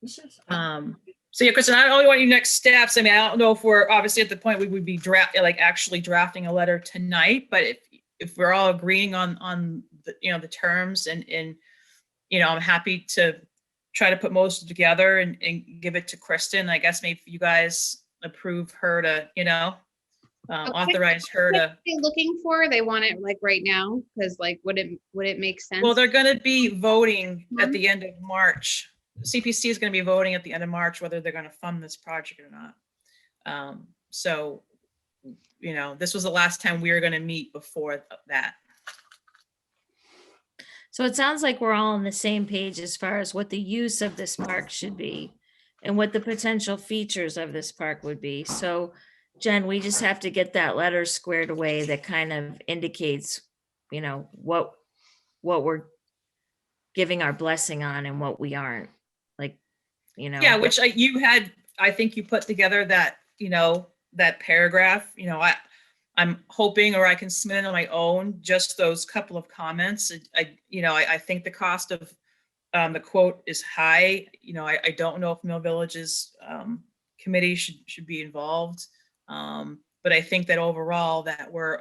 This is, So yeah, Kristen, I don't want your next steps. I mean, I don't know if we're obviously at the point we would be actually drafting a letter tonight, but if we're all agreeing on the, the terms and I'm happy to try to put most of it together and give it to Kristen. I guess maybe you guys approve her to, authorize her What to. are they looking for? They want it like right now? Because like, would it make sense? Well, they're going to be voting at Mhm. the end of March. CPC is going to be voting at the end of March whether they're going to fund this project or not. So, this was the last time we were going to meet before that. So it sounds like we're all on the same page as far as what the use of this park should be and what the potential features of this park would be. So Jen, we just have to get that letter squared away that kind of indicates, what we're giving our blessing on and what we aren't. Like, Yeah, which I think you put together that, that paragraph, I'm hoping, or I can submit it on my own, just those couple of comments. I think the cost of the quote is high. I don't know if Mill Village's committee should be involved. But I think that overall that we're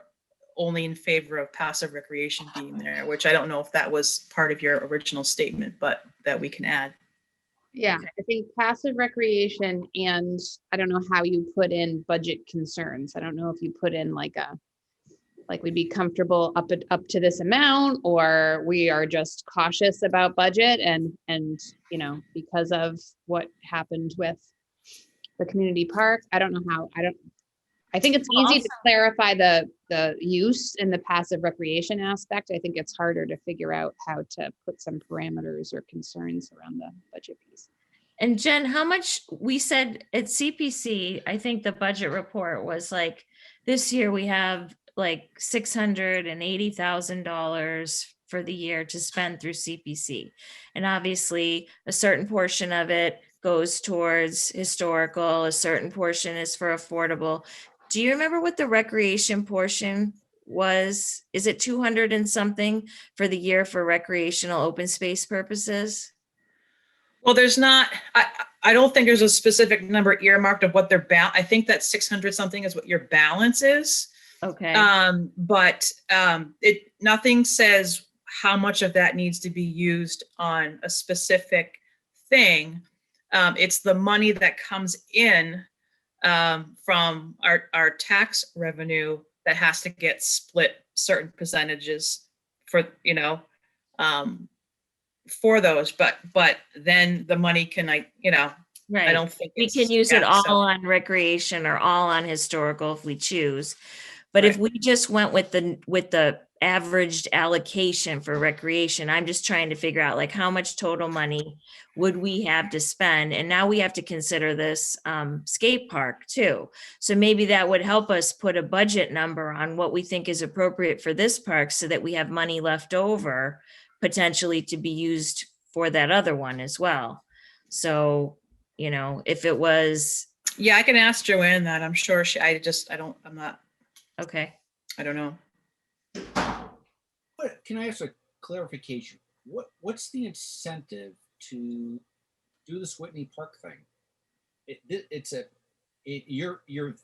only in favor of passive recreation being there, which I don't know if that was part of your original statement, but that we can add. Yeah, I think passive recreation, and I don't know how you put in budget concerns. I don't know if you put in like we'd be comfortable up to this amount, or we are just cautious about budget and because of what happened with the community park. I don't know how. I think it's easy to clarify the use in the passive recreation aspect. I think it's harder to figure out how to put some parameters or concerns around the budget piece. And Jen, how much we said at CPC, I think the budget report was like, this year we have like $680,000 for the year to spend through CPC. And obviously a certain portion of it goes towards historical, a certain portion is for affordable. Do you remember what the recreation portion was? Is it 200 and something for the year for recreational open space purposes? Well, there's not, I don't think there's a specific number earmarked of what their I think that 600 something is what your balance is. Okay. But nothing says how much of that needs to be used on a specific thing. It's the money that comes in from our tax revenue that has to get split certain percentages for, for those, but then the money can, I Right. don't think We can use it all on recreation or all on historical if we choose. But if we just went with the averaged allocation for recreation, I'm just trying to figure out like how much total money would we have to spend? And now we have to consider this skate park too. So maybe that would help us put a budget number on what we think is appropriate for this park so that we have money left over potentially to be used for that other one as well. So, if it was. Yeah, I can ask Joanne that. I'm sure I'm not. Okay. I don't know. But can I ask a clarification? What's the incentive to do this Whitney Park thing? The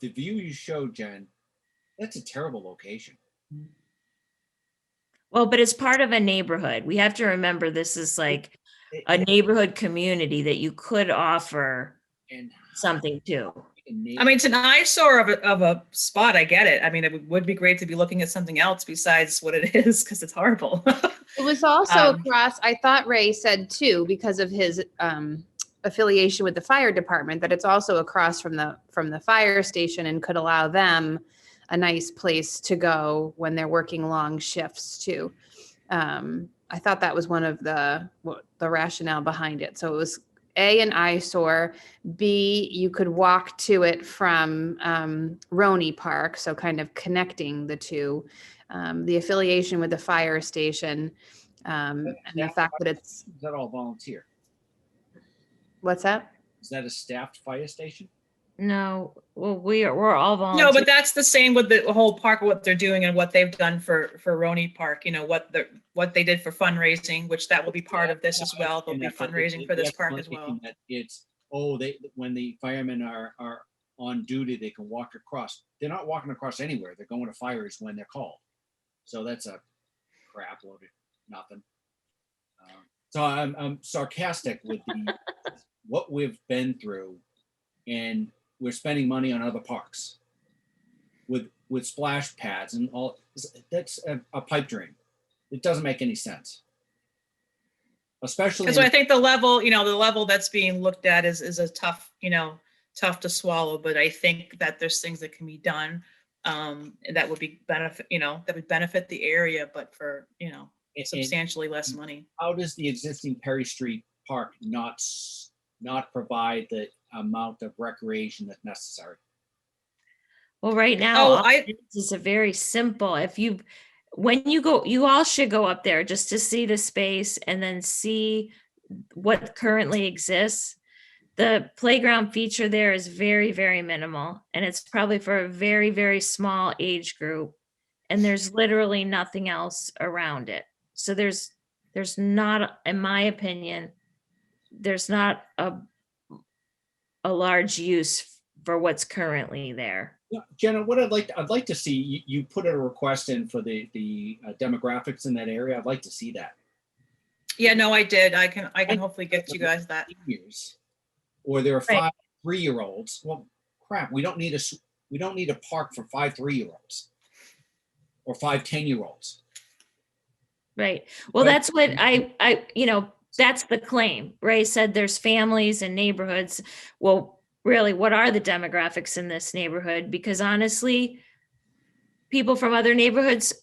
view you showed, Jen, that's a terrible location. Well, but it's part of a neighborhood. We have to remember this is like a neighborhood community that you could offer something to. I mean, it's an eyesore of a spot. I get it. I mean, it would be great to be looking at something else besides what it is, because it's horrible. It was also across, I thought Ray said too, because of his affiliation with the fire department, that it's also across from the fire station and could allow them a nice place to go when they're working long shifts too. I thought that was one of the rationale behind it. So it was A, an eyesore, B, you could walk to it from Roney Park, so kind of connecting the two. The affiliation with the fire station, and the fact that it's. Is that all volunteer? What's that? Is that a staffed fire station? No, well, we're all No, volunteer. but that's the same with the whole park, what they're doing and what they've done for Roni Park, what they did for fundraising, which that will be part of this as well. There'll be And that- fundraising for the this park as well. explanation that it's, when the firemen are on duty, they can walk across. They're not walking across anywhere. They're going to fires when they're called. So that's a crap load of nothing. So I'm sarcastic with what we've been through, and we're spending money on other parks with splash pads and all. That's a pipe dream. It doesn't make any sense. Especially. And so I think the level that's being looked at is a tough to swallow, but I think that there's things that can be done and that would be that would benefit the area, but for, substantially less money. How does the existing Perry Street Park not provide the amount of recreation that's necessary? Well, right now, Oh, all this is a very simple, when you go, you all should go up there just to see the space and then see what currently exists. The playground feature there is very, very minimal, and it's probably for a very, very small age group. And there's literally nothing else around it. So there's not, in my opinion, there's not a large use for what's currently there. Yeah, Jenna, what I'd like to see, you put a request in for the demographics in that area. I'd like to see that. Yeah, no, I did. I can hopefully get you guys that. Years, or there are Right. 5 3-year-olds. Well, crap, we don't need a park for 5 3-year-olds or 5 10-year-olds. Right. Well, But- that's what that's the claim. Ray said there's families and neighborhoods. Well, really, what are the demographics in this neighborhood? Because honestly, people from other neighborhoods,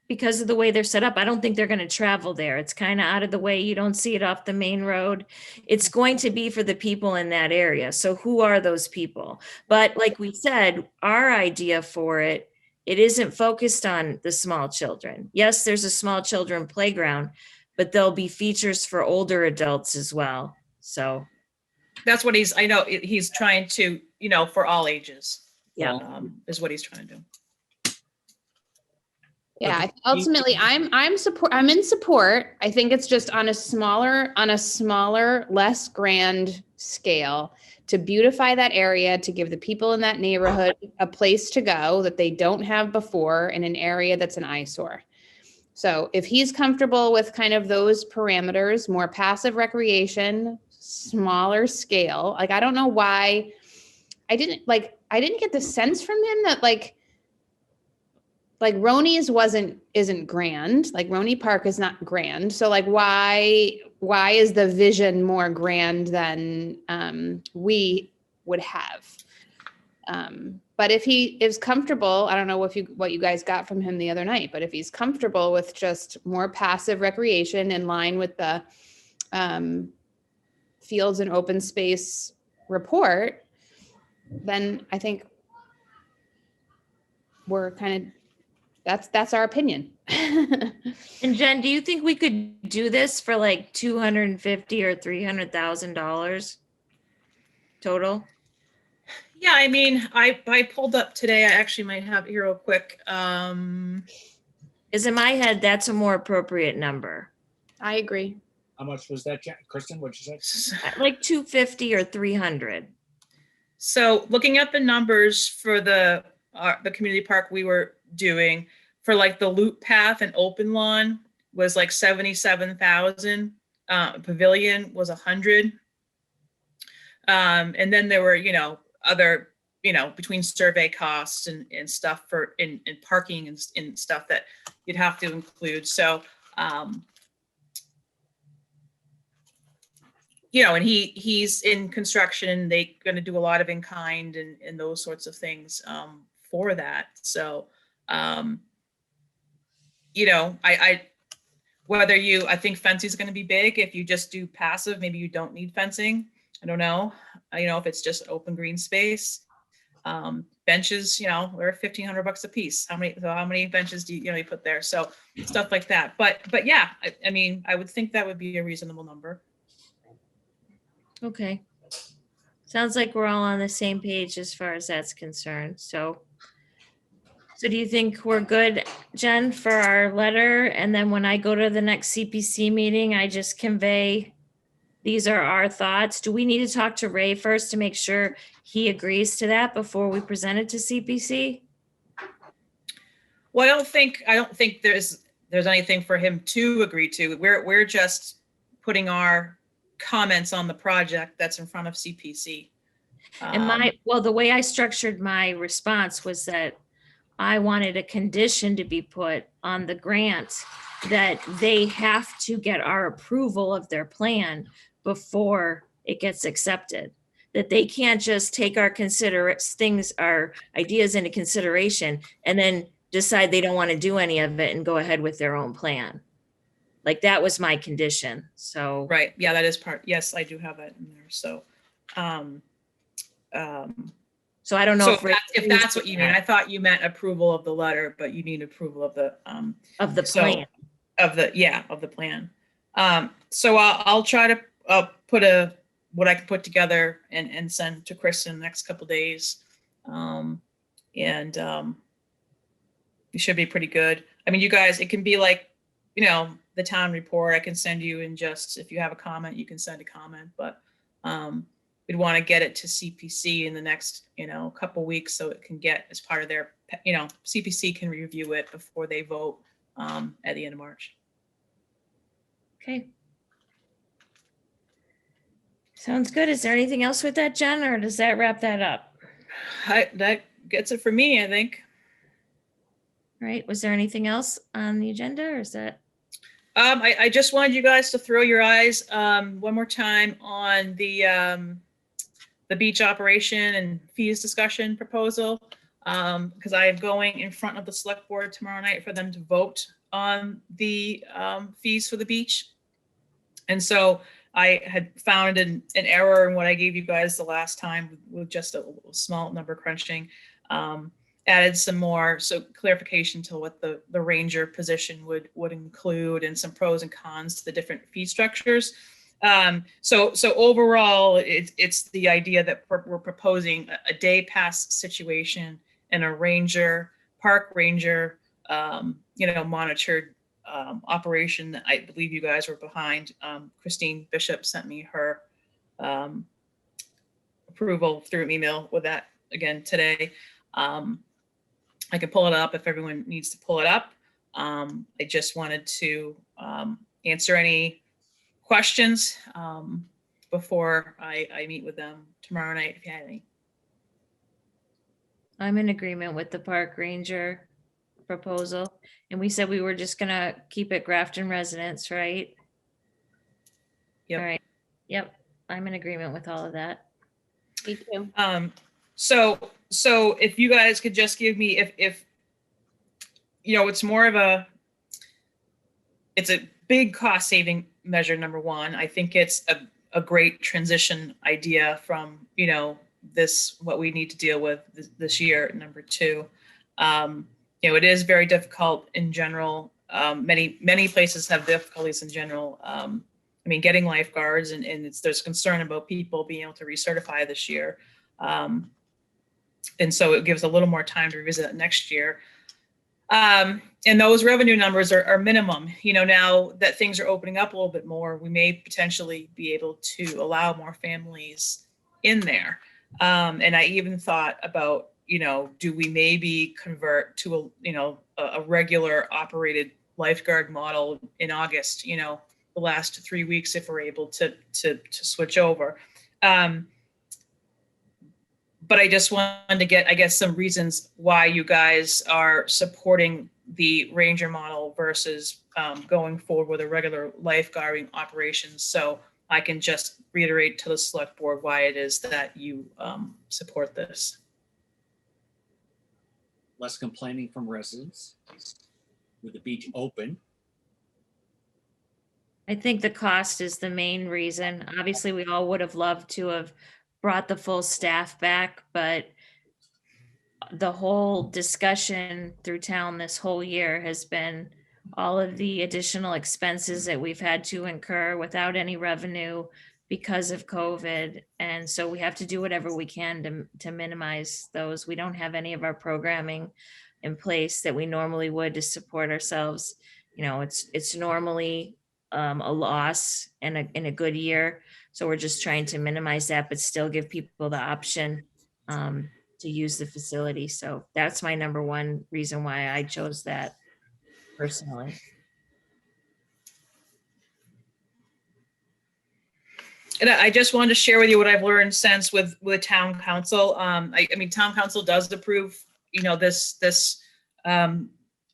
because of the way they're set up, I don't think they're going to travel there. It's kind of out of the way. You don't see it off the main road. It's going to be for the people in that area. So who are those people? But like we said, our idea for it isn't focused on the small children. Yes, there's a small children playground, but there'll be features for older adults as well. So, That's what he's trying to, for all ages. yeah. Is what he's trying to do. Yeah, I think ultimately I'm in support. I think it's just on a smaller, less grand scale to beautify that area, to give the people in that neighborhood a place to go that they don't have before in an area that's an eyesore. So if he's comfortable with kind of those parameters, more passive recreation, smaller scale, like I don't know why I didn't get the sense from him that like Roni's isn't grand. Like Roni Park is not grand. So like why is the vision more grand than we would have? But if he is comfortable, I don't know what you guys got from him the other night, but if he's comfortable with just more passive recreation in line with the fields and open space report, then I think we're kind of, that's our opinion. And Jen, do you think we could do this for like $250,000 or $300,000 total? Yeah, I mean, I pulled up today. I actually might have it here real quick. Because in my head, that's a more appropriate number, I agree. How much was that, Kristen? What'd you say? like 250 or 300. So looking at the numbers for the community park we were doing for like the loop path and open lawn was like 77,000. Pavilion was 100. And then there were, other, between survey costs and stuff for in parking and stuff that you'd have to include. So, and he's in construction. They're going to do a lot of in kind and those sorts of things for that. So, I think fencing is going to be big. If you just do passive, maybe you don't need fencing. I don't know. If it's just open green space. Benches, they're $1,500 a piece. How many benches do you put there? So stuff like that. But yeah, I mean, I would think that would be a reasonable number. Okay. Sounds like we're all on the same page as far as that's concerned, so. So do you think we're good, Jen, for our letter? And then when I go to the next CPC meeting, I just convey, these are our thoughts. Do we need to talk to Ray first to make sure he agrees to that before we present it to CPC? Well, I don't think there's anything for him to agree to. We're just putting our comments on the project that's in front of CPC. And well, the way I structured my response was that I wanted a condition to be put on the grant that they have to get our approval of their plan before it gets accepted. That they can't just take our our ideas into consideration and then decide they don't want to do any of it and go ahead with their own plan. Like that was my condition, so. Right, yeah, that is part, yes, I do have that in there, so. So I don't know So if. if that's what you mean, I thought you meant approval of the letter, but you need approval of the. Of the so- plan. Of the plan. So I'll try to put what I can put together and send to Kristen in the next couple days. It should be pretty good. I mean, you guys, it can be like, the town report, I can send you and just, if you have a comment, you can send a comment, but we'd want to get it to CPC in the next, couple weeks so it can get as part of their, CPC can review it before they vote at the end of March. Okay. Sounds good. Is there anything else with that, Jen, or does that wrap that up? That gets it for me, I think. All right. Was there anything else on the agenda, or is that? I just wanted you guys to throw your eyes one more time on the beach operation and fees discussion proposal, because I am going in front of the select board tomorrow night for them to vote on the fees for the beach. And so I had found an error in what I gave you guys the last time with just a small number crunching. Added some more, so clarification to what the ranger position would include, and some pros and cons to the different fee structures. So overall, it's the idea that we're proposing a day pass situation and a park ranger, monitored operation that I believe you guys were behind. Christine Bishop sent me her approval through an email with that again today. I can pull it up if everyone needs to pull it up. I just wanted to answer any questions before I meet with them tomorrow night, if you had any. I'm in agreement with the park ranger proposal. And we said we were just gonna keep it Grafton residents, right? Yep. All right. Yep. I'm in agreement with all of that. Me too. So if you guys could just give me, if it's more of it's a big cost saving measure, number one. I think it's a great transition idea from, what we need to deal with this year, number two. It is very difficult in general. Many places have difficulties in general. Getting lifeguards, and there's concern about people being able to recertify this year. And so it gives a little more time to revisit it next year. And those revenue numbers are minimum. Now that things are opening up a little bit more, we may potentially be able to allow more families in there. And I even thought about, do we maybe convert to a regular operated lifeguard model in August, the last 3 weeks, if we're able to switch over. But I just wanted to get, I guess, some reasons why you guys are supporting the ranger model versus going forward with a regular lifeguarding operations. So I can just reiterate to the select board why it is that you support this. Less complaining from residents with the beach open. I think the cost is the main reason. Obviously, we all would have loved to have brought the full staff back, but the whole discussion through town this whole year has been all of the additional expenses that we've had to incur without any revenue because of COVID. And so we have to do whatever we can to minimize those. We don't have any of our programming in place that we normally would to support ourselves. You know, it's normally a loss in a good year. So we're just trying to minimize that, but still give people the option to use the facility. So that's my number one reason why I chose that personally. And I just wanted to share with you what I've learned since with town council. I mean, town council does approve, you know, this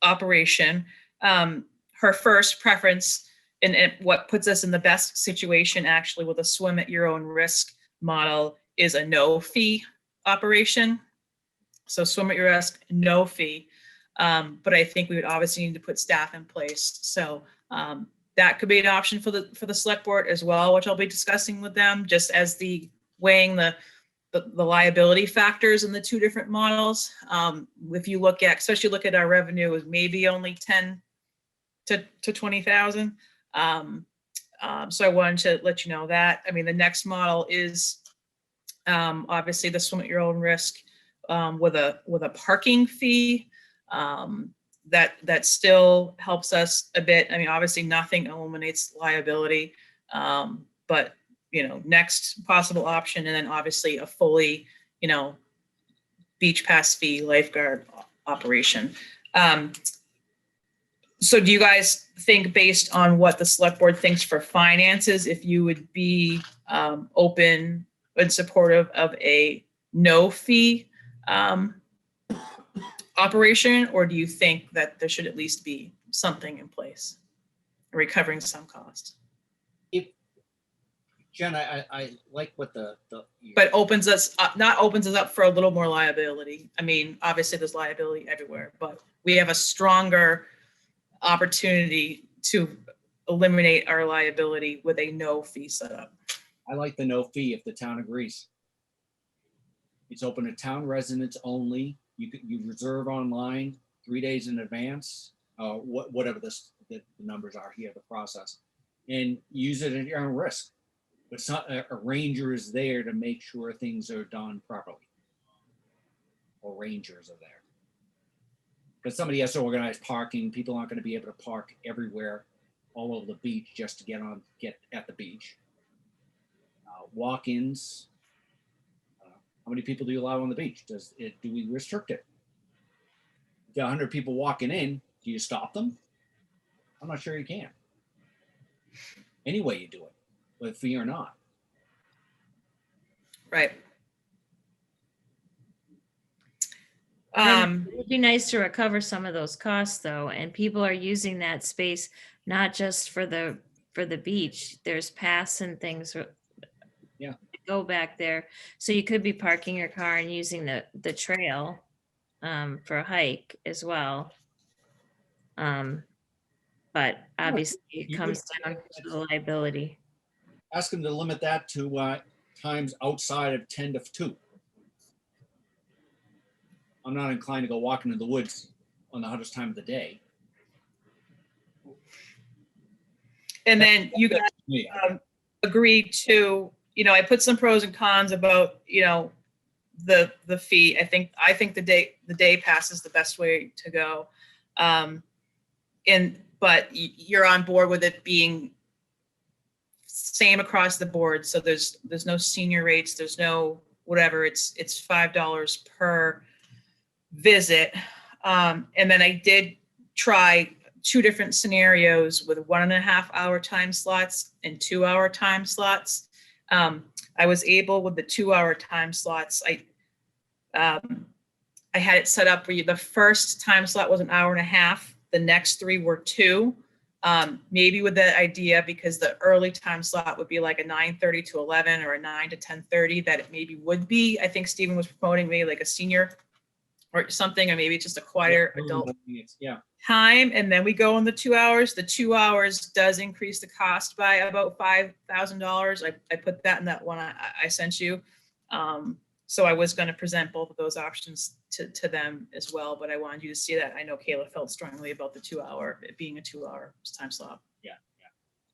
operation. Her first preference and what puts us in the best situation actually with a swim at your own risk model is a no fee operation. So swim at your risk, no fee. But I think we would obviously need to put staff in place. So that could be an option for the select board as well, which I'll be discussing with them, just as the weighing the liability factors in the two different models. If you look at, especially look at our revenue is maybe only 10 to 20,000. So I wanted to let you know that. I mean, the next model is obviously the swim at your own risk with a parking fee. That still helps us a bit. I mean, obviously nothing eliminates liability, but you know, next possible option, and then obviously a fully, you know, beach pass fee lifeguard operation. So do you guys think, based on what the select board thinks for finances, if you would be open and supportive of a no fee operation, or do you think that there should at least be something in place, recovering some cost? Jen, I like what But opens us up, not opens us up for a little more liability. I mean, obviously there's liability everywhere, but we have a stronger opportunity to eliminate our liability with a no fee setup. I like the no fee if the town agrees. It's open to town residents only. You reserve online 3 days in advance, whatever the numbers are here, the process, and use it at your own risk. But it's not a ranger is there to make sure things are done properly. Or rangers are there. Because somebody has to organize parking. People aren't going to be able to park everywhere, all over the beach, just to get at the beach. Walk-ins. How many people do you allow on the beach? Do we restrict it? If you have 100 people walking in, do you stop them? I'm not sure you can. Any way you do it, with fee or not. Right. It would be nice to recover some of those costs though, and people are using that space not just for the beach. There's paths and things. Yeah. Go back there, so you could be parking your car and using the trail for a hike as well. But obviously it you comes could- down to the liability. Ask them to limit that to times outside of 10 to 2. I'm not inclined to go walking in the woods on the hottest time of the day. And then you guys Me, agreed to, you know, I put some pros and cons about, you know, the fee. I think the day pass is the best way to go. But you're on board with it being same across the board. So there's no senior rates, there's no whatever, it's $5 per visit. And then I did try 2 different scenarios with 1.5 hour time slots and 2 hour time slots. I was able with the 2 hour time slots, I had it set up where the first time slot was 1.5 hours. The next 3 were 2. Maybe with the idea, because the early time slot would be like a 9:30 to 11 or a 9 to 10:30, that it maybe would be, I think Stephen was promoting maybe like a senior or something, or maybe it's just a quieter adult yeah. time. And then we go on the 2 hours. The 2 hours does increase the cost by about $5,000. I put that in that one I sent you. So I was going to present both of those options to them as well, but I wanted you to see that. I know Kayla felt strongly about the 2 hour, it being a 2 hour time slot. Yeah.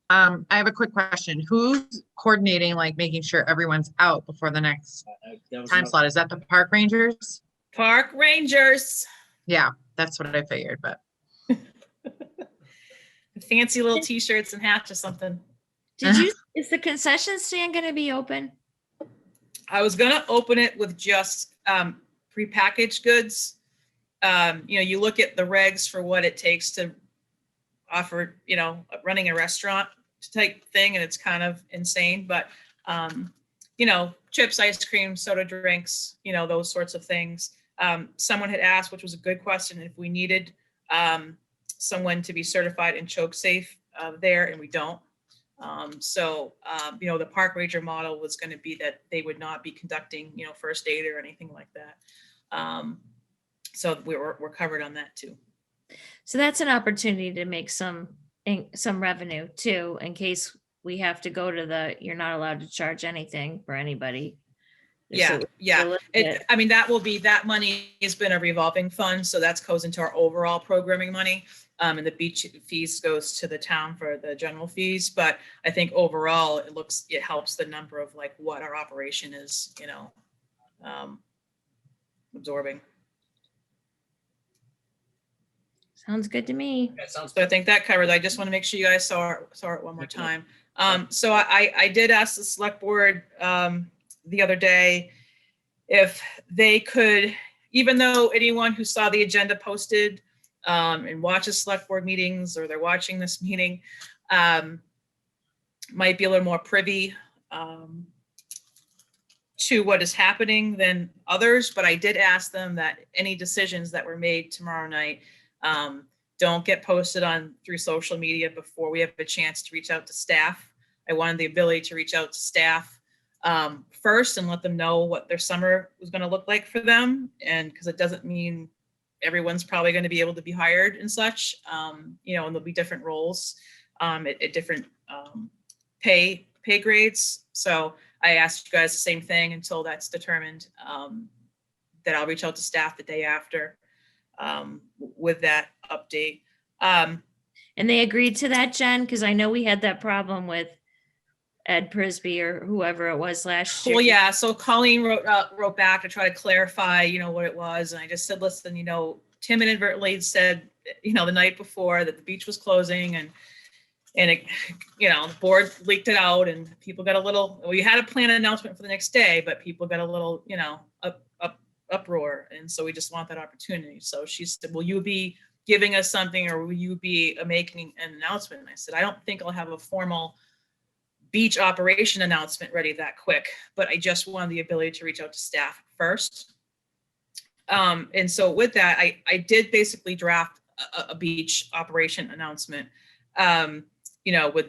I have a quick question. Who's coordinating, like making sure everyone's out before the next That was time another- slot? Is that the park rangers? Park Rangers, Yeah, that's what I figured, but fancy little t-shirts and hats or something. Is the concession stand gonna be open? I was gonna open it with just prepackaged goods. You look at the regs for what it takes to offer, running a restaurant type thing, and it's kind of insane, but chips, ice cream, soda drinks, those sorts of things. Someone had asked, which was a good question, if we needed someone to be certified and choke safe there, and we don't. The park ranger model was going to be that they would not be conducting, first aid or anything like that. So we're covered on that too. So that's an opportunity to make some revenue too, in case we have to go to you're not allowed to charge anything for anybody. Yeah, So yeah. look at- That money has been a revolving fund, so that goes into our overall programming money. And the beach fees goes to the town for the general fees. But I think overall, it helps the number of like what our operation is, absorbing. Sounds good to me. That sounds So I good. think that covered. I just want to make sure you guys saw it one more time. So I did ask the select board the other day if they could, even though anyone who saw the agenda posted and watches select board meetings, or they're watching this meeting, might be a little more privy to what is happening than others, but I did ask them that any decisions that were made tomorrow night don't get posted through social media before we have a chance to reach out to staff. I wanted the ability to reach out to staff first and let them know what their summer was going to look like for them, and because it doesn't mean everyone's probably going to be able to be hired and such, and there'll be different roles at different pay grades. So I asked you guys the same thing until that's determined, that I'll reach out to staff the day after with that update. And they agreed to that, Jen, because I know we had that problem with Ed Prisby or whoever it was last year. Well, yeah, so Colleen wrote back to try to clarify, what it was. And I just said, listen, Tim inadvertently said, the night before that the beach was closing, and it, the board leaked it out, and people got a little, well, you had a planned announcement for the next day, but people got a little, uproar. And so we just want that opportunity. So she said, will you be giving us something, or will you be making an announcement? And I said, I don't think I'll have a formal beach operation announcement ready that quick, but I just wanted the ability to reach out to staff first. And so with that, I did basically draft a beach operation announcement, with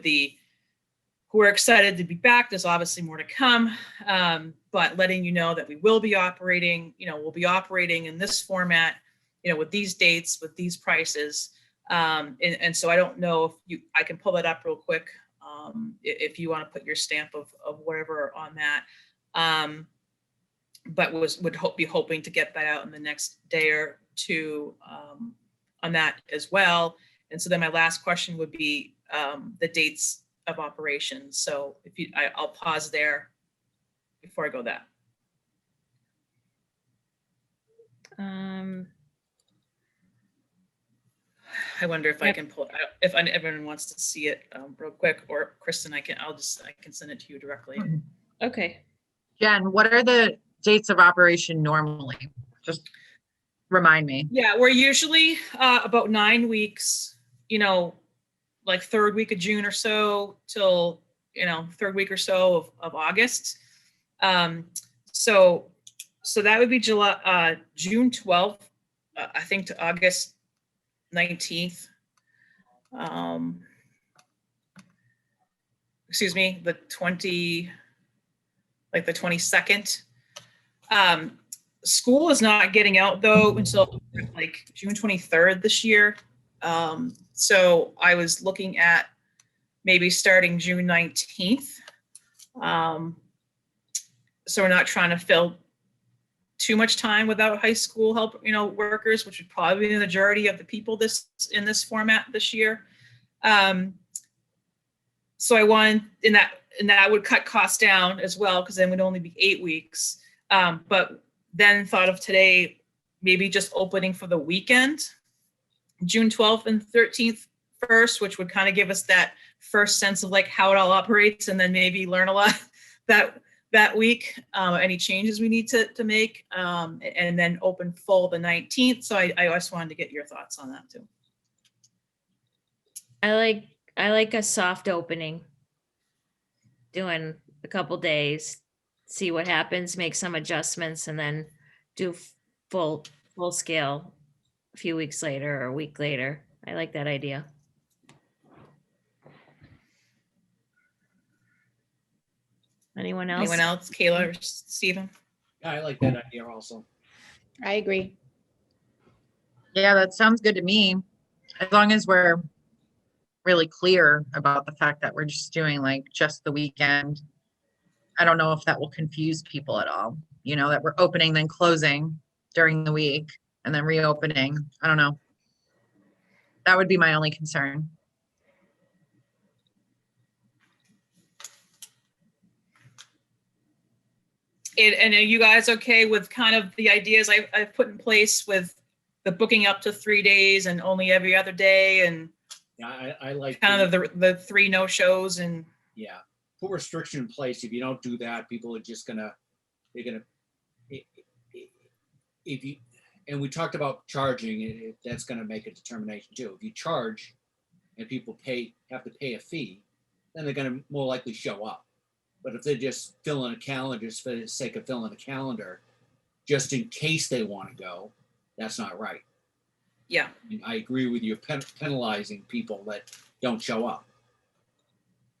who are excited to be back. There's obviously more to come, but letting you know that we will be operating, we'll be operating in this format, with these dates, with these prices. And so I don't know if I can pull that up real quick. If you want to put your stamp of whatever on that, but be hoping to get that out in the next day or two on that as well. And so then my last question would be the dates of operations. So I'll pause there before I go that. I wonder if I can pull, if everyone wants to see it real quick, or Kristen, I can send it to you directly. Okay. Jen, what are the dates of operation normally? Just remind me. Yeah, we're usually about 9 weeks, like third week of June or so till, third week or so of August. So that would be June 12th, I think, to August 19th. Excuse me, the 22nd. School is not getting out though until like June 23rd this year. So I was looking at maybe starting June 19th. So we're not trying to fill too much time without high school help, workers, which would probably be the majority of the people in this format this year. So I wanted, and that would cut costs down as well, because then we'd only be 8 weeks. But then thought of today, maybe just opening for the weekend, June 12th and 13th first, which would kind of give us that first sense of like how it all operates, and then maybe learn a lot that week, any changes we need to make, and then open full the 19th. So I just wanted to get your thoughts on that too. I like a soft opening. Doing a couple days, see what happens, make some adjustments, and then do full scale a few weeks later or a week later. I like that idea. Anyone else? Anyone else? Kayla or Stephen? Yeah, I like that idea also. I agree. Yeah, that sounds good to me. As long as we're really clear about the fact that we're just doing like just the weekend. I don't know if that will confuse people at all. You know, that we're opening, then closing during the week and then reopening. I don't know. That would be my only concern. And are you guys okay with kind of the ideas I've put in place with the booking up to 3 days and only every other day, and Yeah, I like kind of the 3 no-shows? And yeah, put restriction in place. If you don't do that, people are just gonna, if you, and we talked about charging, that's gonna make a determination too. If you charge and people have to pay a fee, then they're gonna more likely show up. But if they're just filling a calendar just for the sake of filling a calendar, just in case they want to go, that's not right. yeah, I agree with you, penalizing people that don't show up.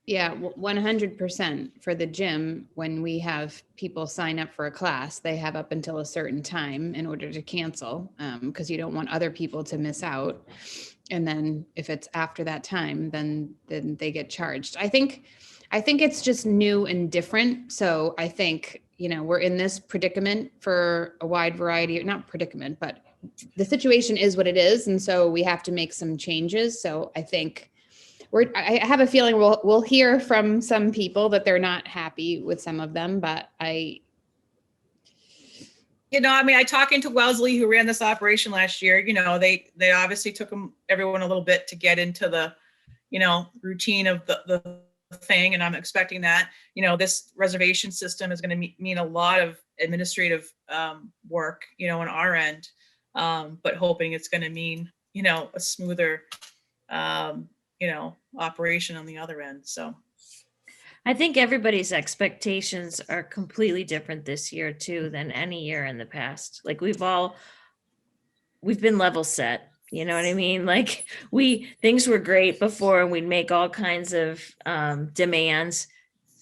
Yeah, 100% for the gym. When we have people sign up for a class, they have up until a certain time in order to cancel, because you don't want other people to miss out. And then if it's after that time, then they get charged. I think it's just new and different. So I think, we're in this predicament for a wide variety, not predicament, but the situation is what it is. And so we have to make some changes. So I think I have a feeling we'll hear from some people that they're not happy with some of them, but I talking to Wellesley, who ran this operation last year, they obviously took everyone a little bit to get into the, routine of the thing. And I'm expecting that, this reservation system is going to mean a lot of administrative work, on our end, but hoping it's going to mean, a smoother, operation on the other end. So I think everybody's expectations are completely different this year too than any year in the past. Like we've been level set, you know what I mean? Like things were great before and we'd make all kinds of demands.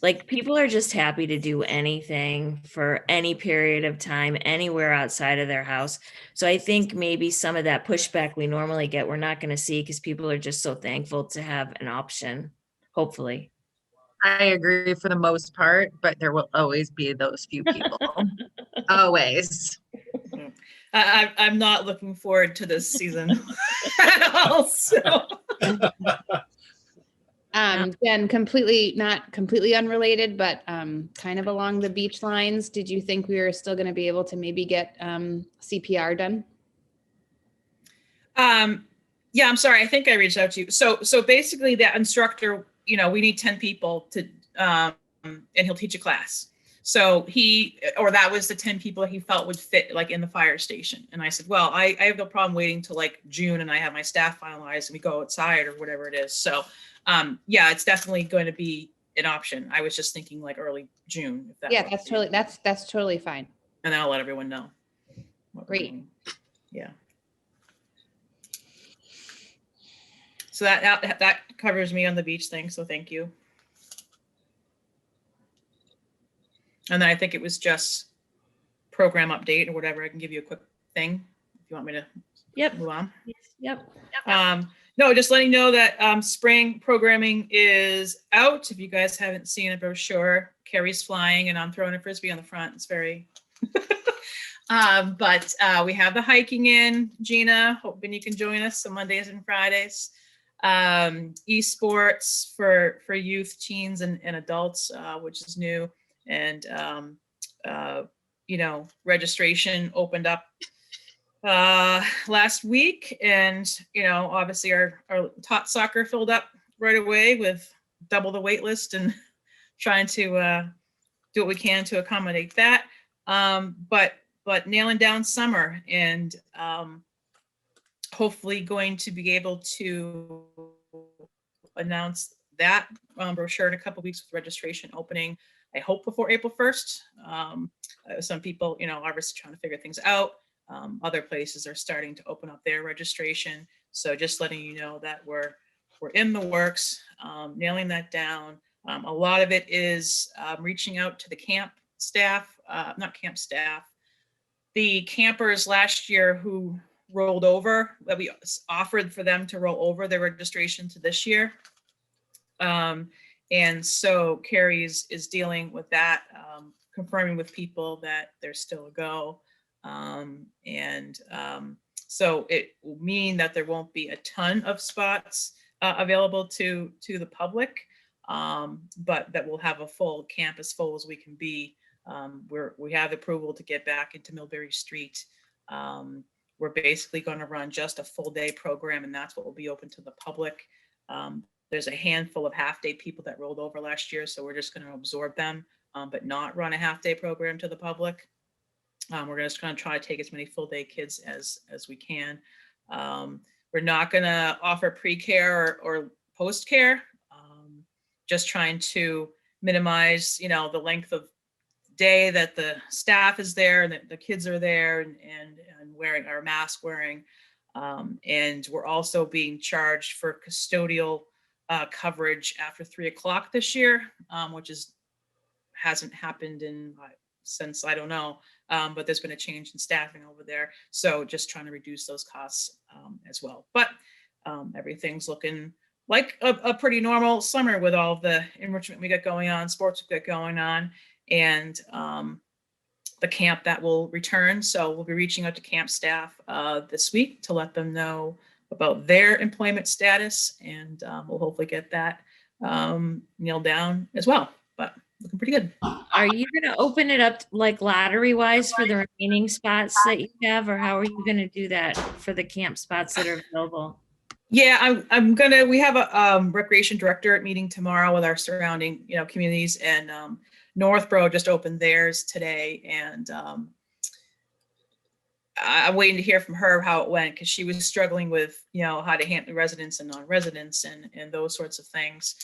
Like people are just happy to do anything for any period of time, anywhere outside of their house. So I think maybe some of that pushback we normally get, we're not going to see because people are just so thankful to have an option, hopefully. I agree for the most part, but there will always be those few people. Always. I'm not looking forward to this season at all. So. Jen, not completely unrelated, but kind of along the beach lines. Did you think we were still going to be able to maybe get CPR done? Yeah, I'm sorry. I think I reached out to you. So basically that instructor, we need 10 people to, and he'll teach a class. So that was the 10 people he felt would fit like in the fire station. And I said, well, I have no problem waiting till like June and I have my staff finalized and we go outside or whatever it is. So yeah, it's definitely going to be an option. I was just thinking like early June. If that Yeah, that's totally fine. And then I'll let everyone know. Great. Yeah. So that covers me on the beach thing. So thank you. And then I think it was just program update or whatever. I can give you a quick thing if you want me to move on. Yep. No, just letting you know that spring programming is out. If you guys haven't seen a brochure, Carrie's flying and I'm throwing a Frisbee on the front. It's very, but we have the hiking in, Gina, hoping you can join us some Mondays and Fridays. esports for youth, teens, and adults, which is new. And, registration opened up last week. And, obviously our tot soccer filled up right away with double the wait list, and trying to do what we can to accommodate that. But nailing down summer, and hopefully going to be able to announce that brochure in a couple weeks with registration opening, I hope before April 1st. Some people, obviously trying to figure things out. Other places are starting to open up their registration. So just letting you know that we're in the works, nailing that down. A lot of it is reaching out to the camp staff, not camp staff, the campers last year who rolled over, that we offered for them to roll over their registration to this year. And so Carrie is dealing with that, confirming with people that there's still a go. So it will mean that there won't be a ton of spots available to the public, but that we'll have a full camp, as full as we can be. We have approval to get back into Millbury Street. We're basically going to run just a full day program, and that's what will be open to the public. There's a handful of half-day people that rolled over last year, so we're just going to absorb them, but not run a half-day program to the public. We're just going to try to take as many full-day kids as we can. We're not going to offer pre-care or post-care, just trying to minimize, the length of day that the staff is there and that the kids are there and wearing our mask wearing. And we're also being charged for custodial coverage after 3 o'clock this year, which hasn't happened since I don't know, but there's been a change in staffing over there. So just trying to reduce those costs as well. But everything's looking like a pretty normal summer with all the enrichment we got going on, sports we got going on, and the camp that will return. So we'll be reaching out to camp staff this week to let them know about their employment status, and we'll hopefully get that nailed down as well. But looking pretty good. Are you going to open it up like lottery wise for the remaining spots that you have, or how are you going to do that for the camp spots that are available? Yeah, we have a recreation director meeting tomorrow with our surrounding, communities, and Northborough just opened theirs today, and I'm waiting to hear from her how it went, because she was struggling with, how to handle residents and non-residents and those sorts of things.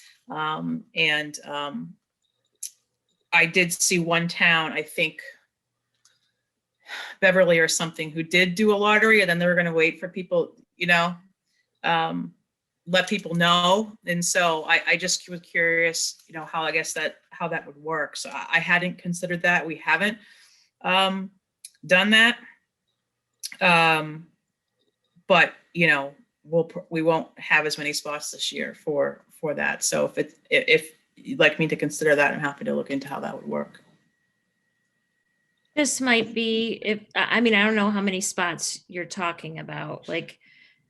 I did see one town, I think Beverly or something, who did do a lottery, and then they were going to wait for people, let people know. And so I just was curious, how that would work. So I hadn't considered that. We haven't done that. But we won't have as many spots this year for that. So if you'd like me to consider that, I'm happy to look into how that would work. This might be, I don't know how many spots you're talking about. Like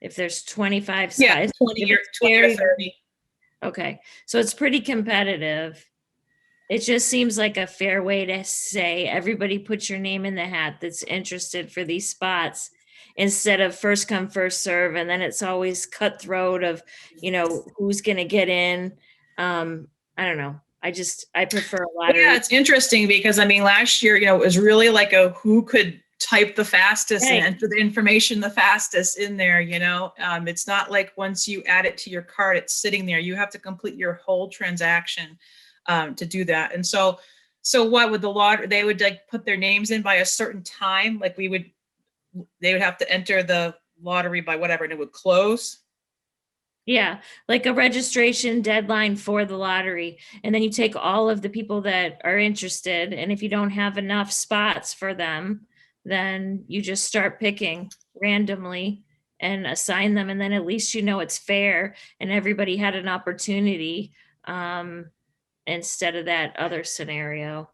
if there's 25 Yeah, spots. 20 or 30. Okay, so it's pretty competitive. It just seems like a fair way to say, everybody put your name in the hat that's interested for these spots, instead of first come, first serve. And then it's always cutthroat of, who's going to get in. I don't know. I prefer a lottery. Yeah, it's interesting because last year, it was really like who could type the fastest Right. and enter the information the fastest in there. It's not like once you add it to your cart, it's sitting there. You have to complete your whole transaction to do that. And so what would the lottery? They would put their names in by a certain time. Like they would have to enter the lottery by whatever, and it would close. Yeah, like a registration deadline for the lottery. And then you take all of the people that are interested. And if you don't have enough spots for them, then you just start picking randomly and assign them. And then at least it's fair and everybody had an opportunity, instead of that other scenario.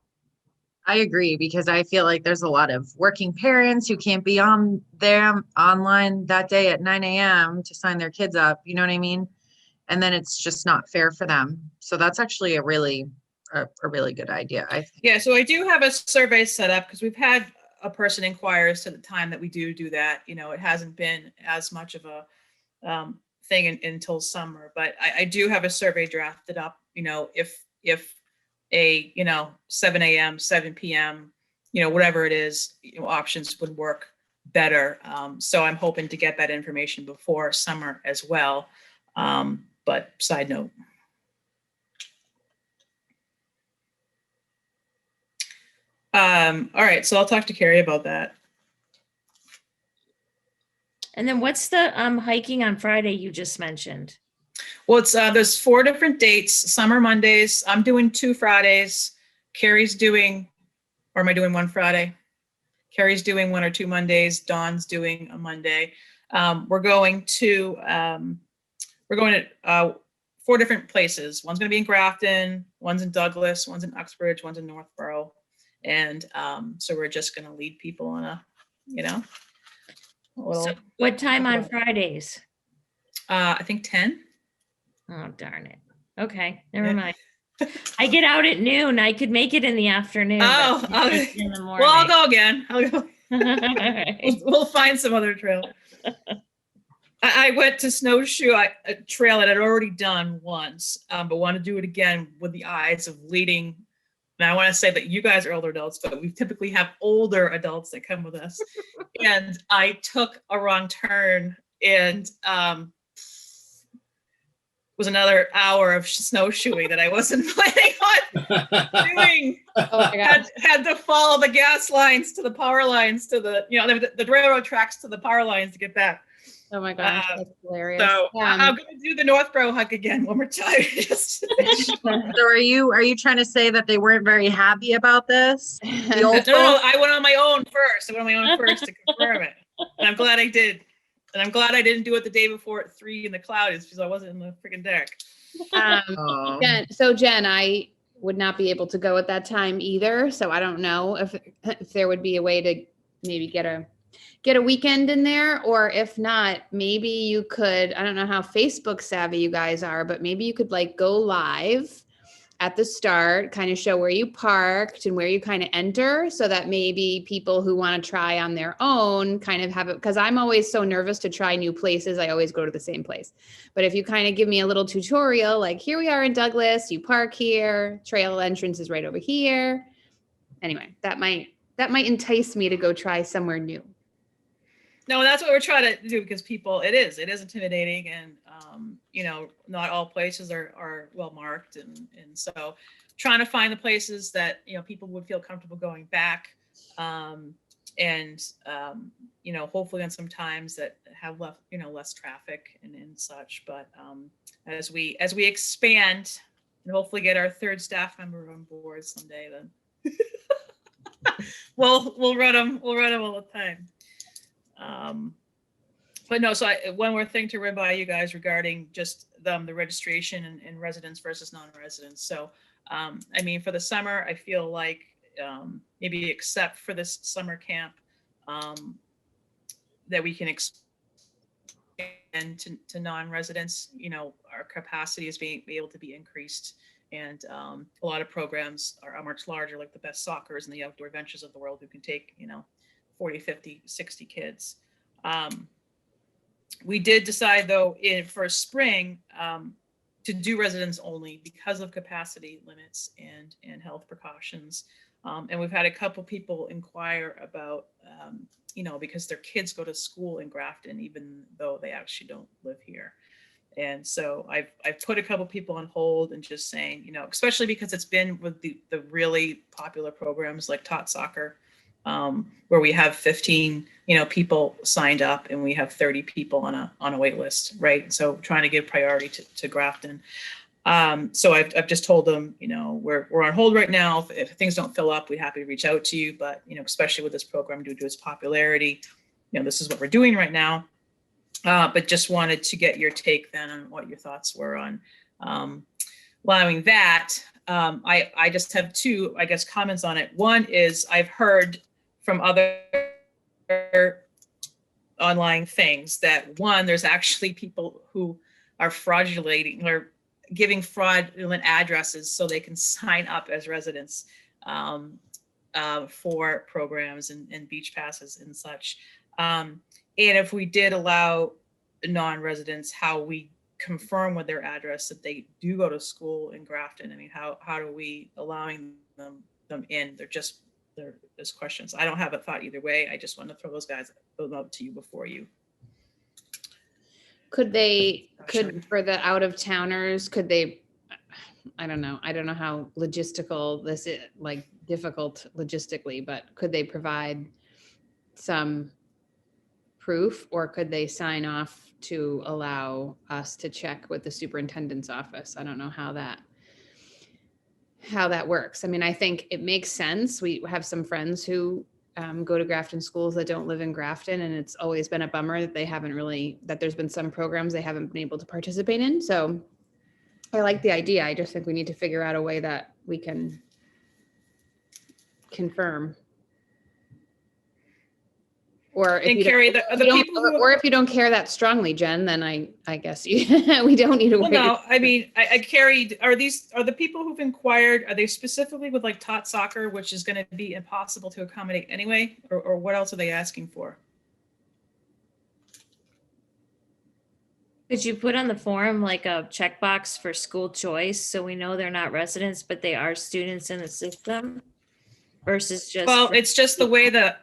I agree, because I feel like there's a lot of working parents who can't be on there online that day at 9 a.m. to sign their kids up. You know what I mean? and then it's just not fair for them. So that's actually a really good idea, I think. Yeah, so I do have a survey set up because we've had a person inquire as to the time that we do that. You know, it hasn't been as much of a thing until summer, but I do have a survey drafted up. You know, if a 7 a.m., 7 p.m., whatever it is, options would work better. So I'm hoping to get that information before summer as well. But side note. All right, so I'll talk to Carrie about that. And then what's the hiking on Friday you just mentioned? Well, it's there's 4 different dates. Summer Mondays. I'm doing 2 Fridays. Carrie's doing, or am I doing 1 Friday? Carrie's doing 1 or 2 Mondays. Dawn's doing a Monday. We're going to 4 different places. One's going to be in Grafton, one's in Douglas, one's in Uxbridge, one's in Northborough. And so we're just going to lead people on a little. So what time on Fridays? I think 10. Oh, darn it. Okay, never Yeah. mind. I get out at noon. I could make it in the afternoon. Oh, but okay. in the morning. Well, I'll go again. I'll go. All right. We'll find some other trail. I went to snowshoe a trail that I'd already done once, but want to do it again with the eyes of leading. And I want to say that you guys are older adults, but we typically have older adults that come with us. And I took a wrong turn, and was another hour of snowshoeing that I wasn't planning on doing. Oh my God. Had to follow the gas lines to the power lines to the railroad tracks to the power lines to get back. Oh my gosh, that's hilarious. So I'm going to do the Northborough hike again one more time. Just So are you trying to say that they weren't very happy about this? The old no, I went on my own first. I went on my own first to confirm it. And I'm glad I did. And I'm glad I didn't do it the day before at 3 in the clouds because I wasn't in the freaking dark. Oh. Jen, I would not be able to go at that time either. So I don't know if there would be a way to maybe get a weekend in there, or if not, maybe you could, I don't know how Facebook savvy you guys are, but maybe you could like go live at the start, kind of show where you parked and where you kind of enter, so that maybe people who want to try on their own kind of have it. Because I'm always so nervous to try new places. I always go to the same place. But if you kind of give me a little tutorial, like here we are in Douglas, you park here, trail entrance is right over here. Anyway, that might entice me to go try somewhere new. No, that's what we're trying to do because it is intimidating, and not all places are well marked, and so trying to find the places that people would feel comfortable going back, and hopefully on some times that have less traffic and such. But as we expand and hopefully get our 3rd staff member on board someday, then we'll run them all the time. But no, so one more thing to run by you guys regarding just the registration and residents versus non-residents. So, I mean, for the summer, I feel like maybe except for this summer camp, that we can expand to non-residents. Our capacity is being able to be increased. And a lot of programs are much larger, like the Best Soccers and the Outdoor Ventures of the world, who can take, 40, 50, 60 kids. We did decide, though, for spring to do residents only because of capacity limits and health precautions. And we've had a couple people inquire about, because their kids go to school in Grafton, even though they actually don't live here. And so I've put a couple people on hold and just saying, especially because it's been with the really popular programs like Tot Soccer, where we have 15, people signed up and we have 30 people on a wait list, right? So trying to give priority to Grafton. So I've just told them, we're on hold right now. If things don't fill up, we're happy to reach out to you. But, especially with this program due to its popularity, this is what we're doing right now. But just wanted to get your take then on what your thoughts were on allowing that. I just have 2, I guess, comments on it. One is I've heard from other online things that, one, there's actually people who are fraudulating or giving fraudulent addresses so they can sign up as residents for programs and beach passes and such. And if we did allow non-residents, how we confirm with their address that they do go to school in Grafton. I mean, how are we allowing them in? There's questions. I don't have a thought either way. I just want to throw those out to you before you. Could for the out of towners, could they, I don't know how logistical this is, like difficult logistically, but could they provide some proof, or could they sign off to allow us to check with the superintendent's office? I don't know how that works. I mean, I think it makes sense. We have some friends who go to Grafton schools that don't live in Grafton, and it's always been a bummer that that there's been some programs they haven't been able to participate in. So I like the idea. I just think we need to figure out a way that we can confirm. Or if, Carrie, the people who, or if you don't care that strongly, Jen, then I guess we don't need to well, worry. no, I mean, I carried, are the people who've inquired, are they specifically with like tot soccer, which is going to be impossible to accommodate anyway? Or what else are they asking for? Could you put on the form like a checkbox for school choice, so we know they're not residents, but they are students in the system? Versus just. Well, it's just the way the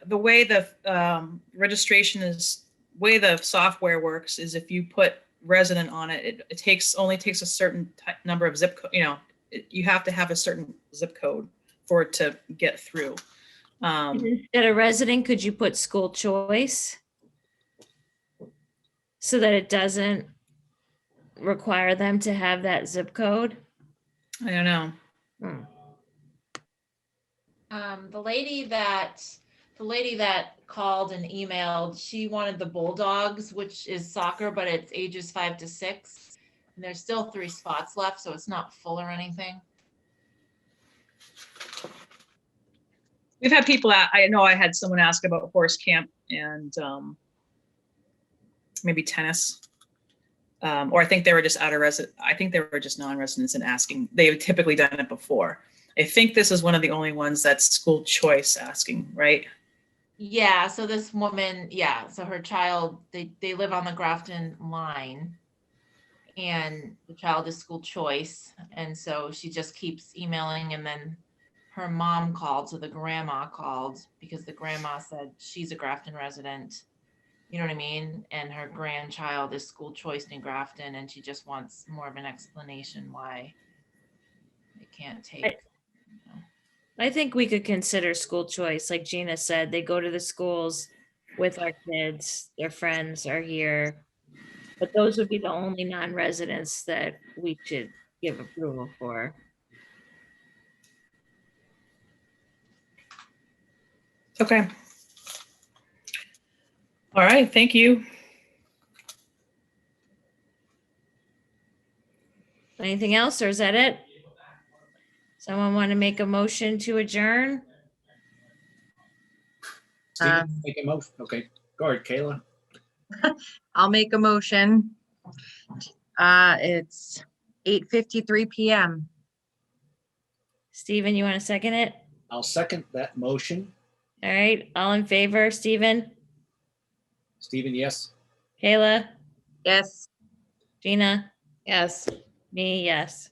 registration is, way the software works is if you put resident on it, it only takes a certain number of zip code, you have to have a certain zip code for it to get through. Instead of resident, could you put school choice? So that it doesn't require them to have that zip code? I don't know. The lady that called and emailed, she wanted the Bulldogs, which is soccer, but it's ages 5 to 6. And there's still 3 spots left, so it's not full or anything. We've had people, I know I had someone ask about horse camp and maybe tennis. Or I think they were just I think they were just non-residents and asking. They've typically done it before. I think this is one of the only ones that's school choice asking, right? Yeah, so this woman, so her child, they live on the Grafton line, and the child is school choice, and so she just keeps emailing, and then her mom called, so the grandma called, because the grandma said she's a Grafton resident, you know what I mean? And her grandchild is school choice in Grafton, and she just wants more of an explanation why they can't take. I think we could consider school choice. Like Gina said, they go to the schools with our kids, their friends are here. But those would be the only non-residents that we should give approval for. Okay. All right, thank you. Anything else, or is that it? Someone want to make a motion to adjourn? Stephen, make a motion. Okay, go ahead, Kayla. I'll make a motion. It's 8:53 p.m. Stephen, you want to second it? I'll second that motion. All right, all in favor, Stephen? Stephen, yes. Kayla? Yes. Gina? Yes. Me, yes.